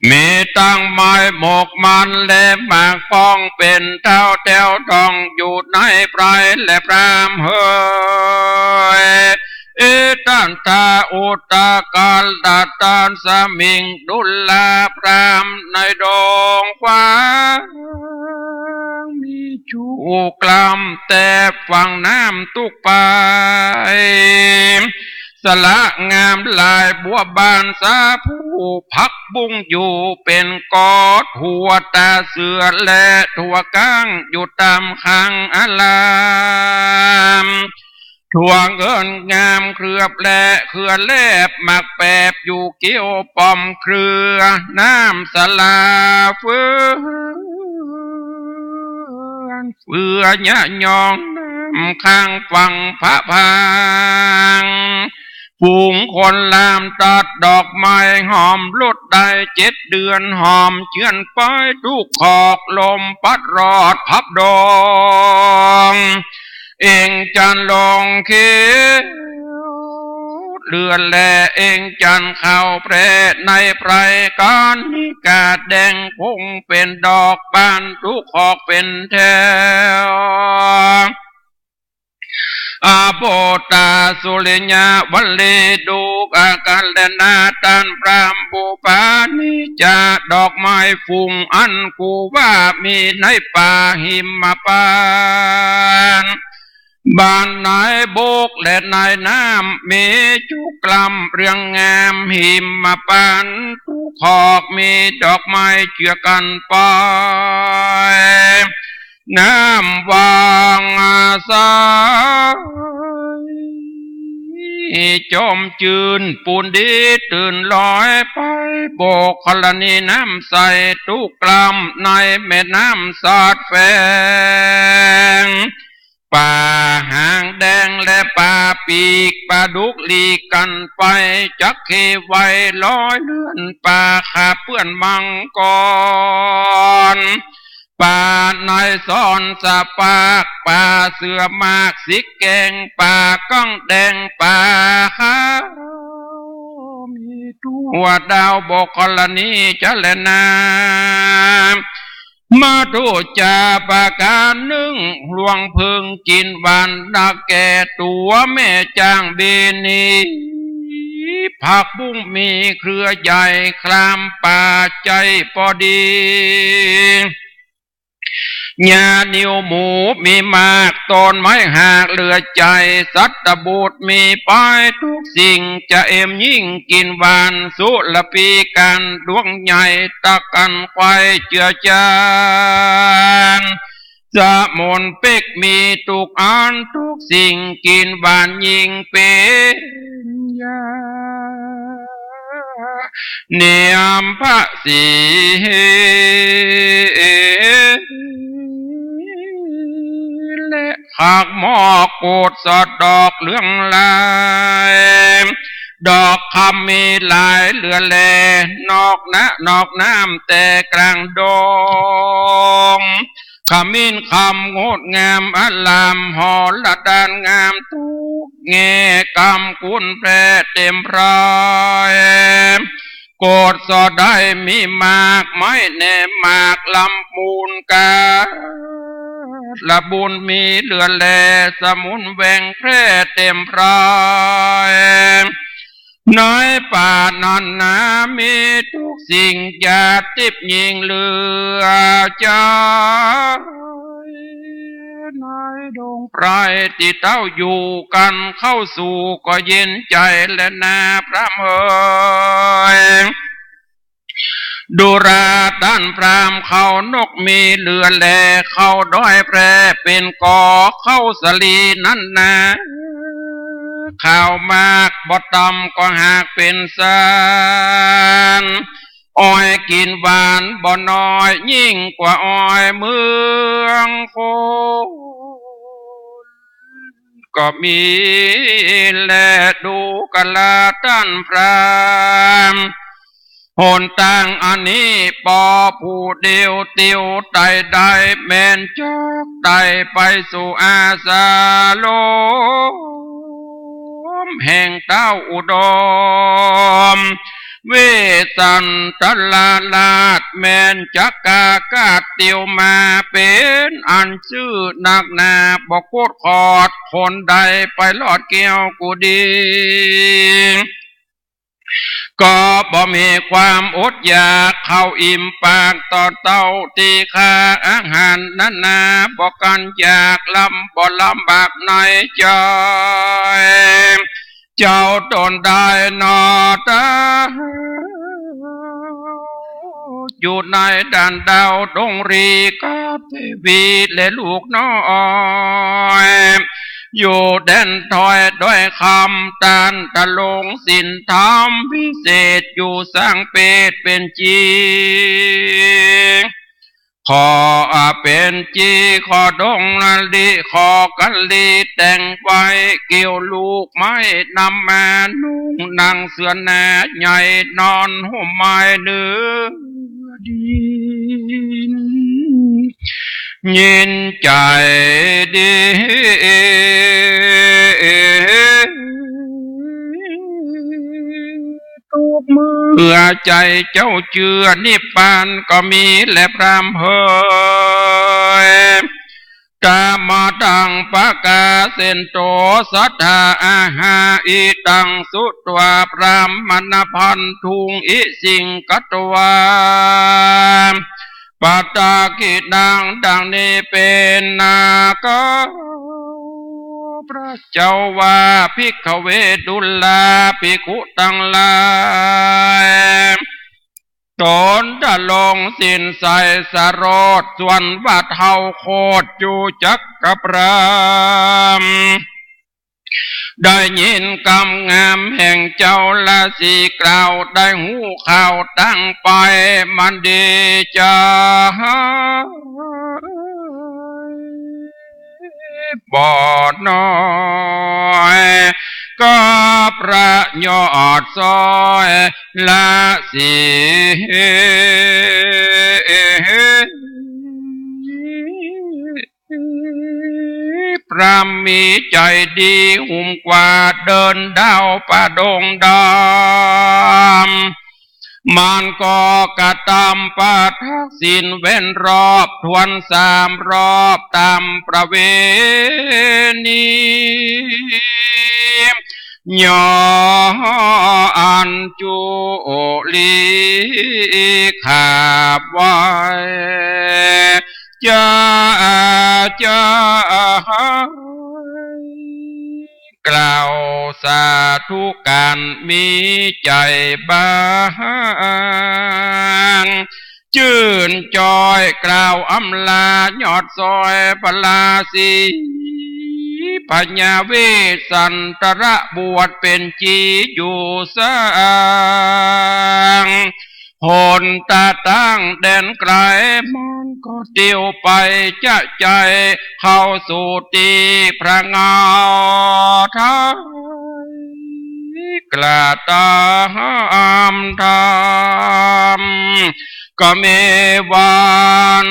มีตั้งไม้หมกมันและหมากฟองเป็นเท่าแถวทองอยู่ในปลายและพรามเฮยเอตันตาอุตากาลดาตานสมิงดุลลาพรามในดงฟ้ามีจูกลำแต่ฝั่งน้ำตุกไปสละงามลายบัวบานสาผู้พักบุ้งอยู่เป็นกอดหัวตาเสือและถั่วก้างอยู่ตามข้างอลามถั่วเงินงามเครือบและเครือแลบหมักแปบอยู่เกี่ยวปอมเครือน้ำสลาเฟือยะยองน้ำข้างฝั่งพระพางฝูงคนลามตัดดอกไม้หอมลดได้7 เดือนหอมเชื่อนไปทุกขอกลมปัดรอดพับดองเองจันลงเขีเลือนแลเองจันเข้าแปรในไพรการนิกาแดงพงเป็นดอกบานทุกขอกเป็นแถวอาโปตาสุริยาวัลเลดูกากันและนาตันพรามบุปานิจาดอกไม้ฝุ่งอันกูว่ามีในป่าหิมพานต์บ้านนายโบกและนายน้ำมีจุกลำเรียงงามหิมพานต์ทุกขอกมีดอกไม้เจือกันไปน้ำวางอาสายจอมจืนปูนดีตื่นลอยไปโบกคลนีน้ำใสทุกกลำในแม่น้ำสาดแฝงป่าหางแดงและป่าปีกป่าดุกลีกันไปจักเคไว้ลอยเลื่อนป่าขาเปื้อนมังกรป่านายสอนสะปากป่าเสือมากสิกแกงป่าก้องแดงป่าขาวมี ตัวดาวบกกรณีจะแลนามาดูจาปาการหนึ่งหลวงพึงกินวันนักแก่ตัวแม่จางเบนีผักบุ้งมีเครือใหญ่คลามป่าใจพอดีญาณิวหมูมีมากต้นไม้หากเหลือใจสัตตบูตมีป้ายทุกสิ่งจะเอ็มยิ่งกินหวานสุลปีกันดวงใหญ่ตะกันไว้เจือจานจะมนเป็กมีทุกอันทุกสิ่งกินหวานยิ่งเป็นยาเนียมพระสีและขากหมอกโกดสอดดอกเหลืองลายดอกคำมีลายเหลือแลนอกน้ำแต่กลางดงขมิ้นคำงดงามอลามหอละดานงามทุกแง่กำกุนแพร่เต็มพรายโกดสอดได้มีมากไม้แน่มากลำปูนกาละบุญมีเหลือแลสมุนแหวงแพร่เต็มพรายน้อยป่านันนามีทุกสิ่งอย่าติบยิงเหลือใจน้อยดงไพรที่เต้าอยู่กันเข้าสู่ก็เย็นใจและนาพระเมยดูราด้านพรามเขานกมีเหลือแลเข้าด้อยแพร่เป็นกอเข้าสลีนั่นนาข้าวมากบ่ตำก็หากเป็นสารอ้อยกินหวานบ่น้อยยิ่งกว่าอ้อยเมืองโคก็มีแลดูกะลาด้านพรามหนต่างอันนี้ปอผู้เดียวเตียวไต่ได้แม่นจอกไต่ไปสู่อาสาโลมแห่งเต้าอุดมเวสันตลาลาดแม่นจักกากาเตียวมาเป็นอันชื่อนักหนาบอกโคตรขอดคนใดไปลอดเกี่ยวกูดีก็บ่มีความอดอยากเข้าอิ่มปากต่อเต้าตีค่าอาหารนั้นนาบ่กันอยากลำบ่ลำบากในใจเจ้าตนได้นอตาอยู่ในด่านดาวดงรีกับเทวีและลูกน้อยอยู่แดนถอยด้วยคำตานตะลงสินธรรมพิเศษอยู่สร้างเป็ดเป็นจีขอเป็นจีขอดงนาลีขอกันลีแต่งไว้เกี่ยวลูกไม้นำมานุ่งนางเสือแหน่ใหญ่นอนห่มไม้เนื้อดินยินใจดีทุกมือใจเจ้าเชื่อนิพพานก็มีและพรามเฮยกามาตังปะกาเซนโตสัทธาอาหาอิตังสุตวาพรามณพันทุงอิสิงกัตวาปัตตากิดังดังนี้เป็นนาคพระเจ้าว่าภิกขเวดุลาภิกขุตั้งหลายตนจะลงสินใส่สรดส่วนว่าเท่าโคตรจูจักกับรามได้ยินคำงามแห่งเจ้าละสีกล่าวได้หูข่าวตั้งไปมันดีใจบ่น้อยก็ประโยชน์ซอยละสีพร ามมีใจดีหุ่มกว่าเดินดาวป่าดงดำมันก็กระทำปาทักษิณเว้นรอบทวน3 รอบตามประเวณีย่ออันจุลีขาบไว้จะกล่าวสาธุการมีใจบ้างชื่นจอยกล่าวอำลายอดซอยพลาสีปัญญาเวสันตระบวชเป็นจีอยู่สร้างหนตาตั้งแดนไกลมันก็เตียวไปจะใจเข้าสู่ตีพระเงาไทยกล้าตามธรรมก็เมวาน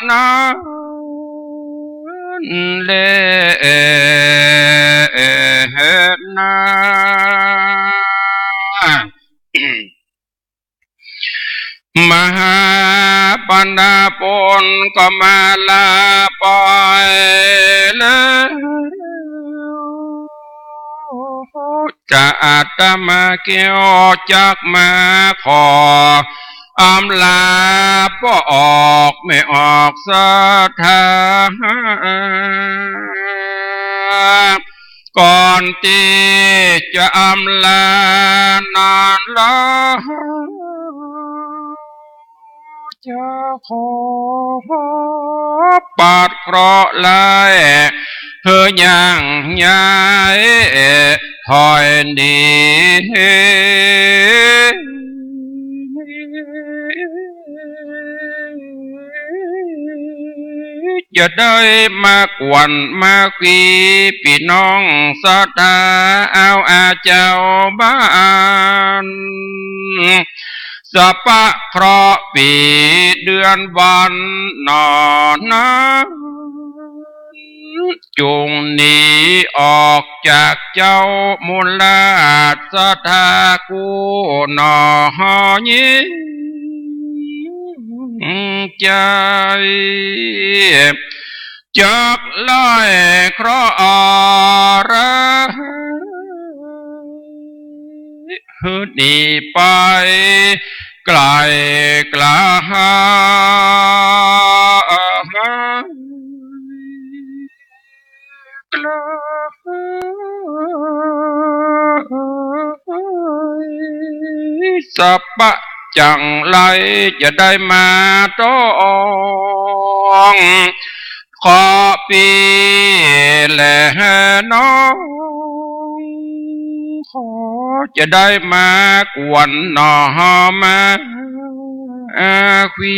นาเลนา หาปัญญาปนก็มาลาปล่อยแล้วจะอาตมาเกี่ยวจักมาขออำลาป้อออกไม่ออกสถาก่อนที่จะอำลานานแล้วจะขอปาดเคราะห์ลายเธอย่างย้ายถอยหนีจะได้มากวนมาคุยพี่น้องสะตาเอาอาเจ้าบ้านสะปะเคราะห์ปีเดือนวันนอนนะจงหนีออกจากเจ้ามูลาสถากูนอยิใจจักไล่เคราะห์ระหืดหนีไปไกลกลาสัพพะจังไรจะได้มาต้องขอปีแลน้องขอจะได้มากวนหนอมาคุย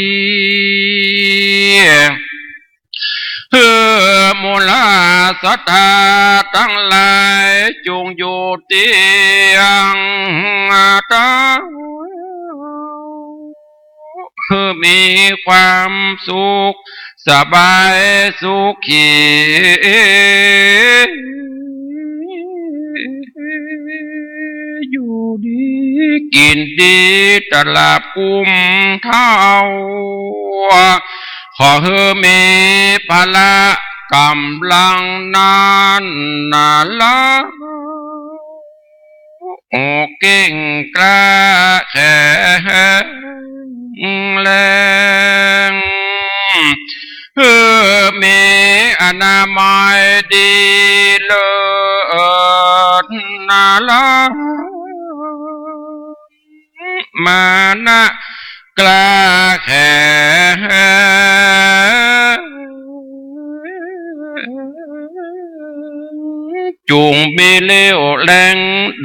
มูลาสัทธาทั้งหลายจงอยู่เตียงตามีความสุขสบายสุขีอยู่ดีกินดีตลาดกุมเท้าขอให้มีพละกำลังนานนาละโอเก่งกล้าแข็งแรงมีอนามัยดีเลิศนาละมานะกล้าแข็งจุงมีเลี้ยวแรง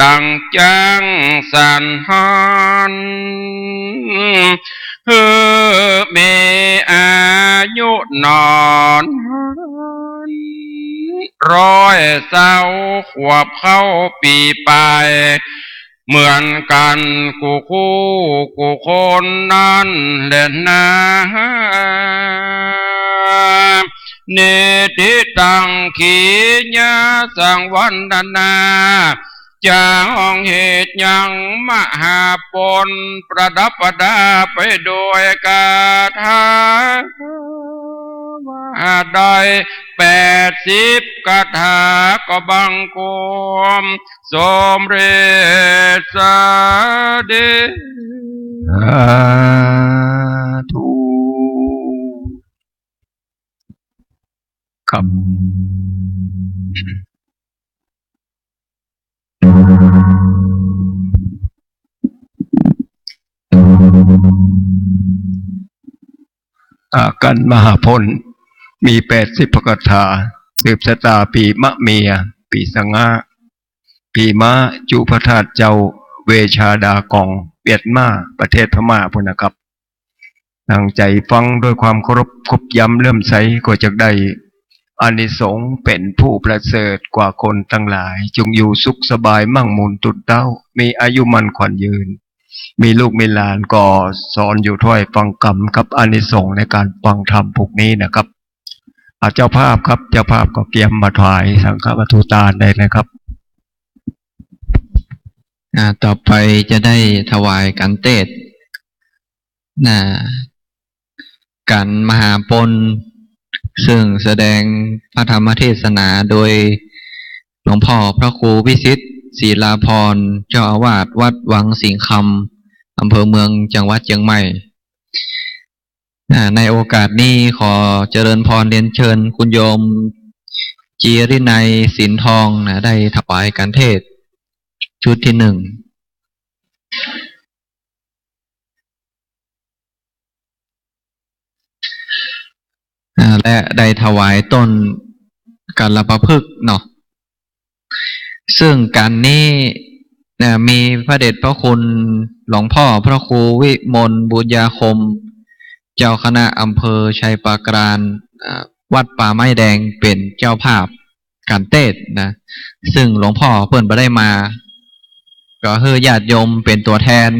ดังจังสันหันมีอายุนอน100ขวบเข้าปีไปเหมือนกันกูคู่กูคนนั้นเล่นนะ เนติตังขีญาสังวันนาจางองเหตุยังมหาปนประดับประดาไปโดยกาถาได้80 คาถาก็บังคมสมเร็จสาเดสาธุครับกันมหาพลมี80 พระคาถาสืบชะตาปีมะเมียปีสังหะปีมะจุพธาตุเจ้าเวชาดากองเวียดมาประเทศพม่าพุ่นนะครับตั้งใจฟังด้วยความเคารพคบย้ำเลื่อมใสก็จะได้อานิสงส์เป็นผู้ประเสริฐกว่าคนทั้งหลายจงอยู่สุขสบายมั่งมูลตุดเต้ามีอายุมั่นขวัญยืนมีลูกมีหลานก็สอนอยู่ถ้อยฟังกรรมกับอานิสงส์ในการฟังธรรมพวกนี้นะครับเจ้าภาพครับเจ้าภาพก็เตรียมมาถวายสังฆวัตถุทานได้เลยครับต่อไปจะได้ถวายกันเทศกันมหาปนซึ่งแสดงพระธรรมเทศนาโดยหลวงพ่อพระครูวิสิทธิ์ศิลาภรณ์เจ้าอาวาสวัดวังสิงห์คำอำเภอเมืองจังหวัดเชียงใหม่ในโอกาสนี้ขอเจริญพรเรียนเชิญคุณโยมจีรินัยสินทองได้ถวายการเทศชุดที่1และได้ถวายต้นกัลปะพฤกษ์เนาะซึ่งการนี้มีพระเดชพระคุณหลวงพ่อพระครูวิมลบุญญาคมเจ้าคณะอำเภอชัยปราการวัดป่าไม้แดงเป็นเจ้าภาพการเทศนะซึ่งหลวงพ่อเพิ่นบ่ได้มาก็คือญาติโยมเป็นตัวแทน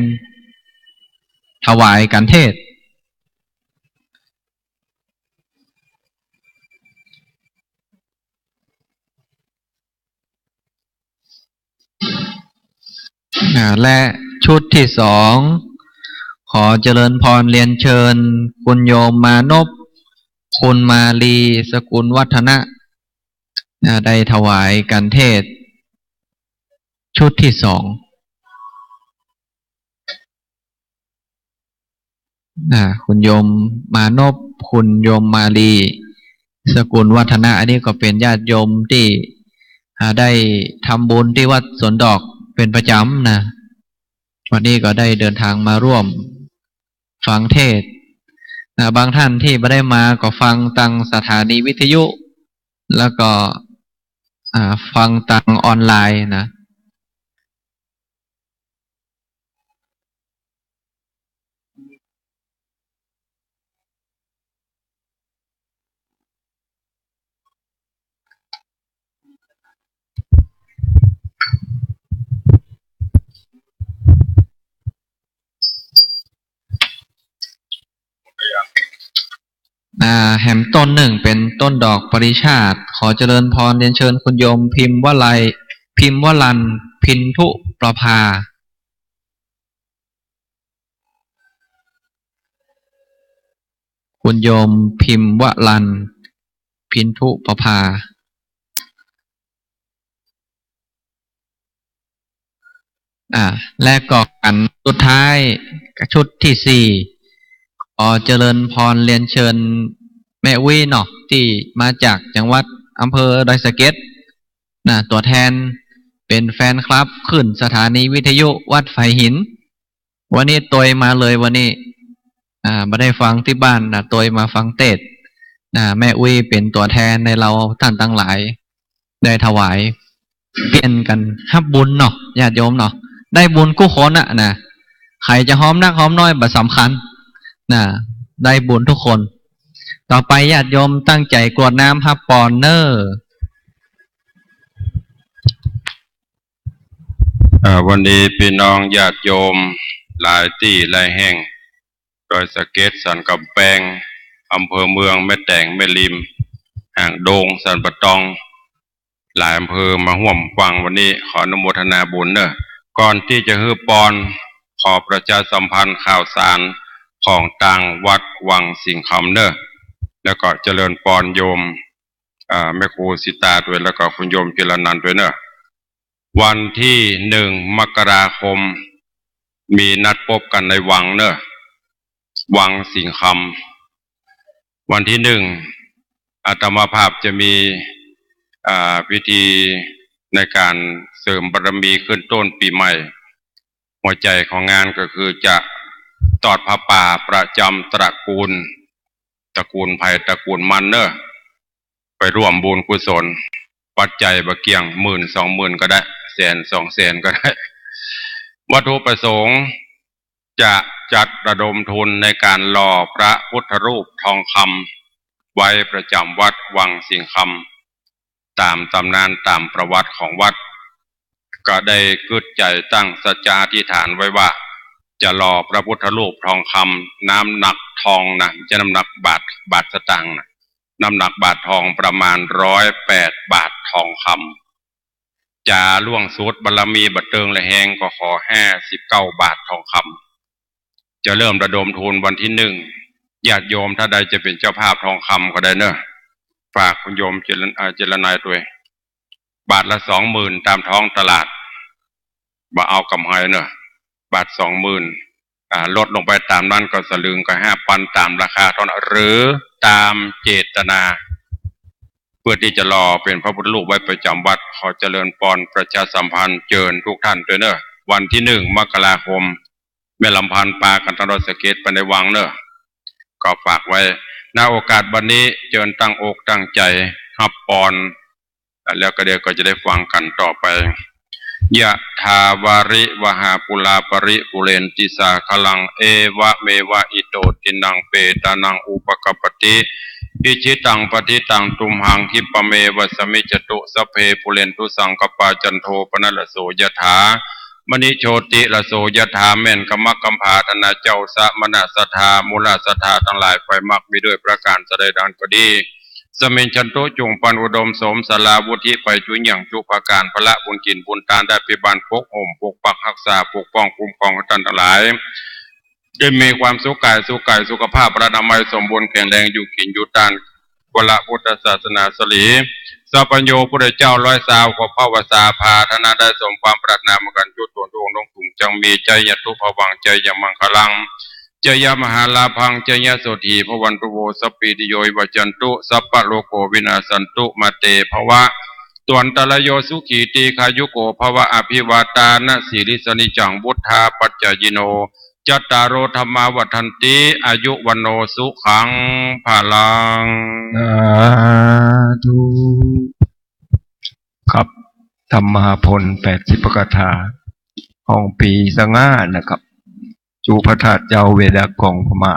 ถวายการเทศและชุดที่2ขอเจริญพรเรียนเชิญคุณโยมมานพคุณมาลีสกุลวัฒนะได้ถวายการเทศชุดที่2คุณโยมมานพคุณโยมมาลีสกุลวัฒนะอันนี้ก็เป็นญาติโยมที่ได้ทำบุญที่วัดสวนดอกเป็นประจำนะวันนี้ก็ได้เดินทางมาร่วมฟังเทศบางท่านที่ไม่ได้มาก็ฟังทางสถานีวิทยุแล้วก็ฟังทางออนไลน์นะแหมต้นหนึ่งเป็นต้นดอกปริชาติขอเจริญพรเรียนเชิญคุณโยมพิมพ์วลันพินทุประภาคุณโยมพิมพ์วลันพินทุประภาและก็กันสุดท้ายชุดที่4ขอเจริญพรเรียนเชิญแม่วิเนาะที่มาจากจังหวัดอำเภอดอยสะเก็ดตัวแทนเป็นแฟนคลับขึ้นสถานีวิทยุวัดไฟหินวันนี้ตัวมาเลยวันนี้มาได้ฟังที่บ้านตัวมาฟังเทศแม่วิเป็นตัวแทนในเราท่านทั้งหลายได้ถวายเปลี่ยนกันฮับบุญเนาะญาติโยมเนาะได้บุญกู้คนนะใครจะหอมนักหอมน้อยบัดสำคัญได้บุญทุกคนต่อไปญาติโยมตั้งใจกรวดน้ำฮับปอนเนอร์วันนี้พี่น้องญาติโยมหลายที่หลายแห่งดอยสะเก็ดสันกำแพงอำเภอเมืองแม่แตงแม่ริม ห่างโดงสันปะตองหลายอำเภอมาห่วมฟังวันนี้ขออนุโมทนาบุญเนอะก่อนที่จะฮือปอนขอประชาสัมพันธ์ข่าวสารของต่างวัดวังสิงห์คำเนอะแล้วก็เจริญปอนโยมแม่ครูสิตาด้วยแล้วก็คุณโยมกิรนันท์ด้วยเนอะวันที่1 มกราคมมีนัดพบกันในวังเนอะวังสิงห์คำวันที่1อาตมาภาพจะมีพิธีในการเสริมบารมีขึ้นต้นปีใหม่หัวใจของงานก็คือจะตอดผ้าป่าประจำตระกูลไผ่ตระกูลมันเนอะไปร่วมบุญกุศลปัจจัยบะเกียง10,000-20,000ก็ได้100,000-200,000ก็ได้วัตถุประสงค์จะจัดระดมทุนในการหล่อพระพุทธรูปทองคำไว้ประจำวัดวังสิงห์คำตามตำนานตามประวัติของวัดก็ได้กึศใจตั้งสัจจาธิษฐานไว้ว่าจะหล่อพระพุทธรูปทองคำน้ำหนักทองนะจะน้ำหนักบาทสตางค์นะน้ำหนักบาททองประมาณ108 บาททองคำจะล่วงสุดบารมีบัดเติงและแหงก็ขอ59 บาททองคำจะเริ่มระดมทุนวันที่1ญาติโยมถ้าใดจะเป็นเจ้าภาพทองคำก็ได้เนอะฝากคุณโยมเจรนายด้วยบาทละ20,000ตามท้องตลาดบ่เอากำไรเนอะบาท20,000ลดลงไปตามนั้นก็สลึงก็5,000ตามราคาเท่านั้นหรือตามเจตนาเพื่อที่จะรอเป็นพระพุทธรูปไว้ประจำวัดขอเจริญปอนประชาสัมพันธ์เชิญทุกท่านด้วยเนอะวันที่1 มกราคมแม่ลำพันธ์ปากันตรสเกตไปในวังเนอะก็ฝากไว้ณโอกาสวันนี้เชิญตั้งอกตั้งใจฮับปอนแล้วก็เดี๋ยวก็จะได้ฟังกันต่อไปยะทาวาริวหาปุลาปริปุเรนติสาคลังเอวะเมวะอิโตตินังเปตานังอุปกปติอิจิตังปฏิตังตุมหังคิปะเมวะสมิจตุสเพปุเรนตุสังกปาจันโทปนัสโสยถามณิโชติละโสยถาแม่นกมกัมภาธนาเจ้าสะมณสัทธามูลสัทธาทั้งหลายไฟมักมีด้วยประการแสดงดังก็ดีสมิงชันโตจุงปันอุดมสมสลาวุธิไปจุอย่างจุภาการพระบุญกินบุญทานได้พิบันปกห่มปกปักรักษาปกป้องคุ้มครองท่านทั้งหลายได้มีความสุขกายสุขภาพประนามัยสมบูรณ์แข็งแรงอยู่กินอยู่ตานวละพุทธศาสนาสลีสัพพัญโยพุทธเจ้า100 ขอพระวสาภาธนาได้สมความปรารถนาเหมือนกันจุดตัวดวงถุงจังมีใจยตุภวังใจยมังคลังเจยมหาลาพังเจยโสถีพวันตุโวสปีติโยวัจันตุสัพพะโลโกวินาสันตุมาเตภวะตวนตะลโยสุขีตีคายุโกภวะอภิวาตานะสีริสนิจังบุทธาปัจจยิโนจัตตารโอธรรมาวัฏันติอายุวันโนสุขังภาลังธุครับธรรมหาพล80 ประกถาของปีสง่านะครับจูพระธาตุเจ้าเวดากองพม่า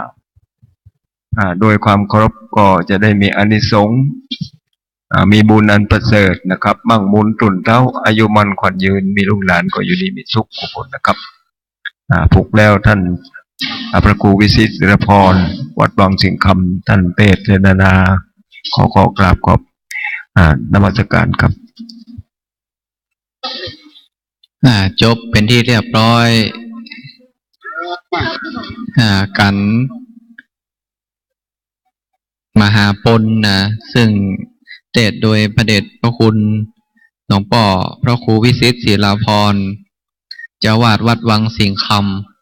โดยความเคารพก็จะได้มีอานิสงส์มีบุญอันประเสริฐนะครับมั่งมุนตุนเต้าอายุมันขวัญยืนมีลูกหลานก็อยู่ดีมีสุขทุกคนนะครับผูกแล้วท่านพระครูวิสิตศิรพรวัดวังสิงห์คำท่านเปตเจรนาขอกราบขอบนมัสการครับจบเป็นที่เรียบร้อยกันมหาปนนะซึ่งเทศโดยพระเดชพระคุณหลวงพ่อพระครูวิสิตศิลาภรณ์เจ้าวาดวัดวังสิงห์คำ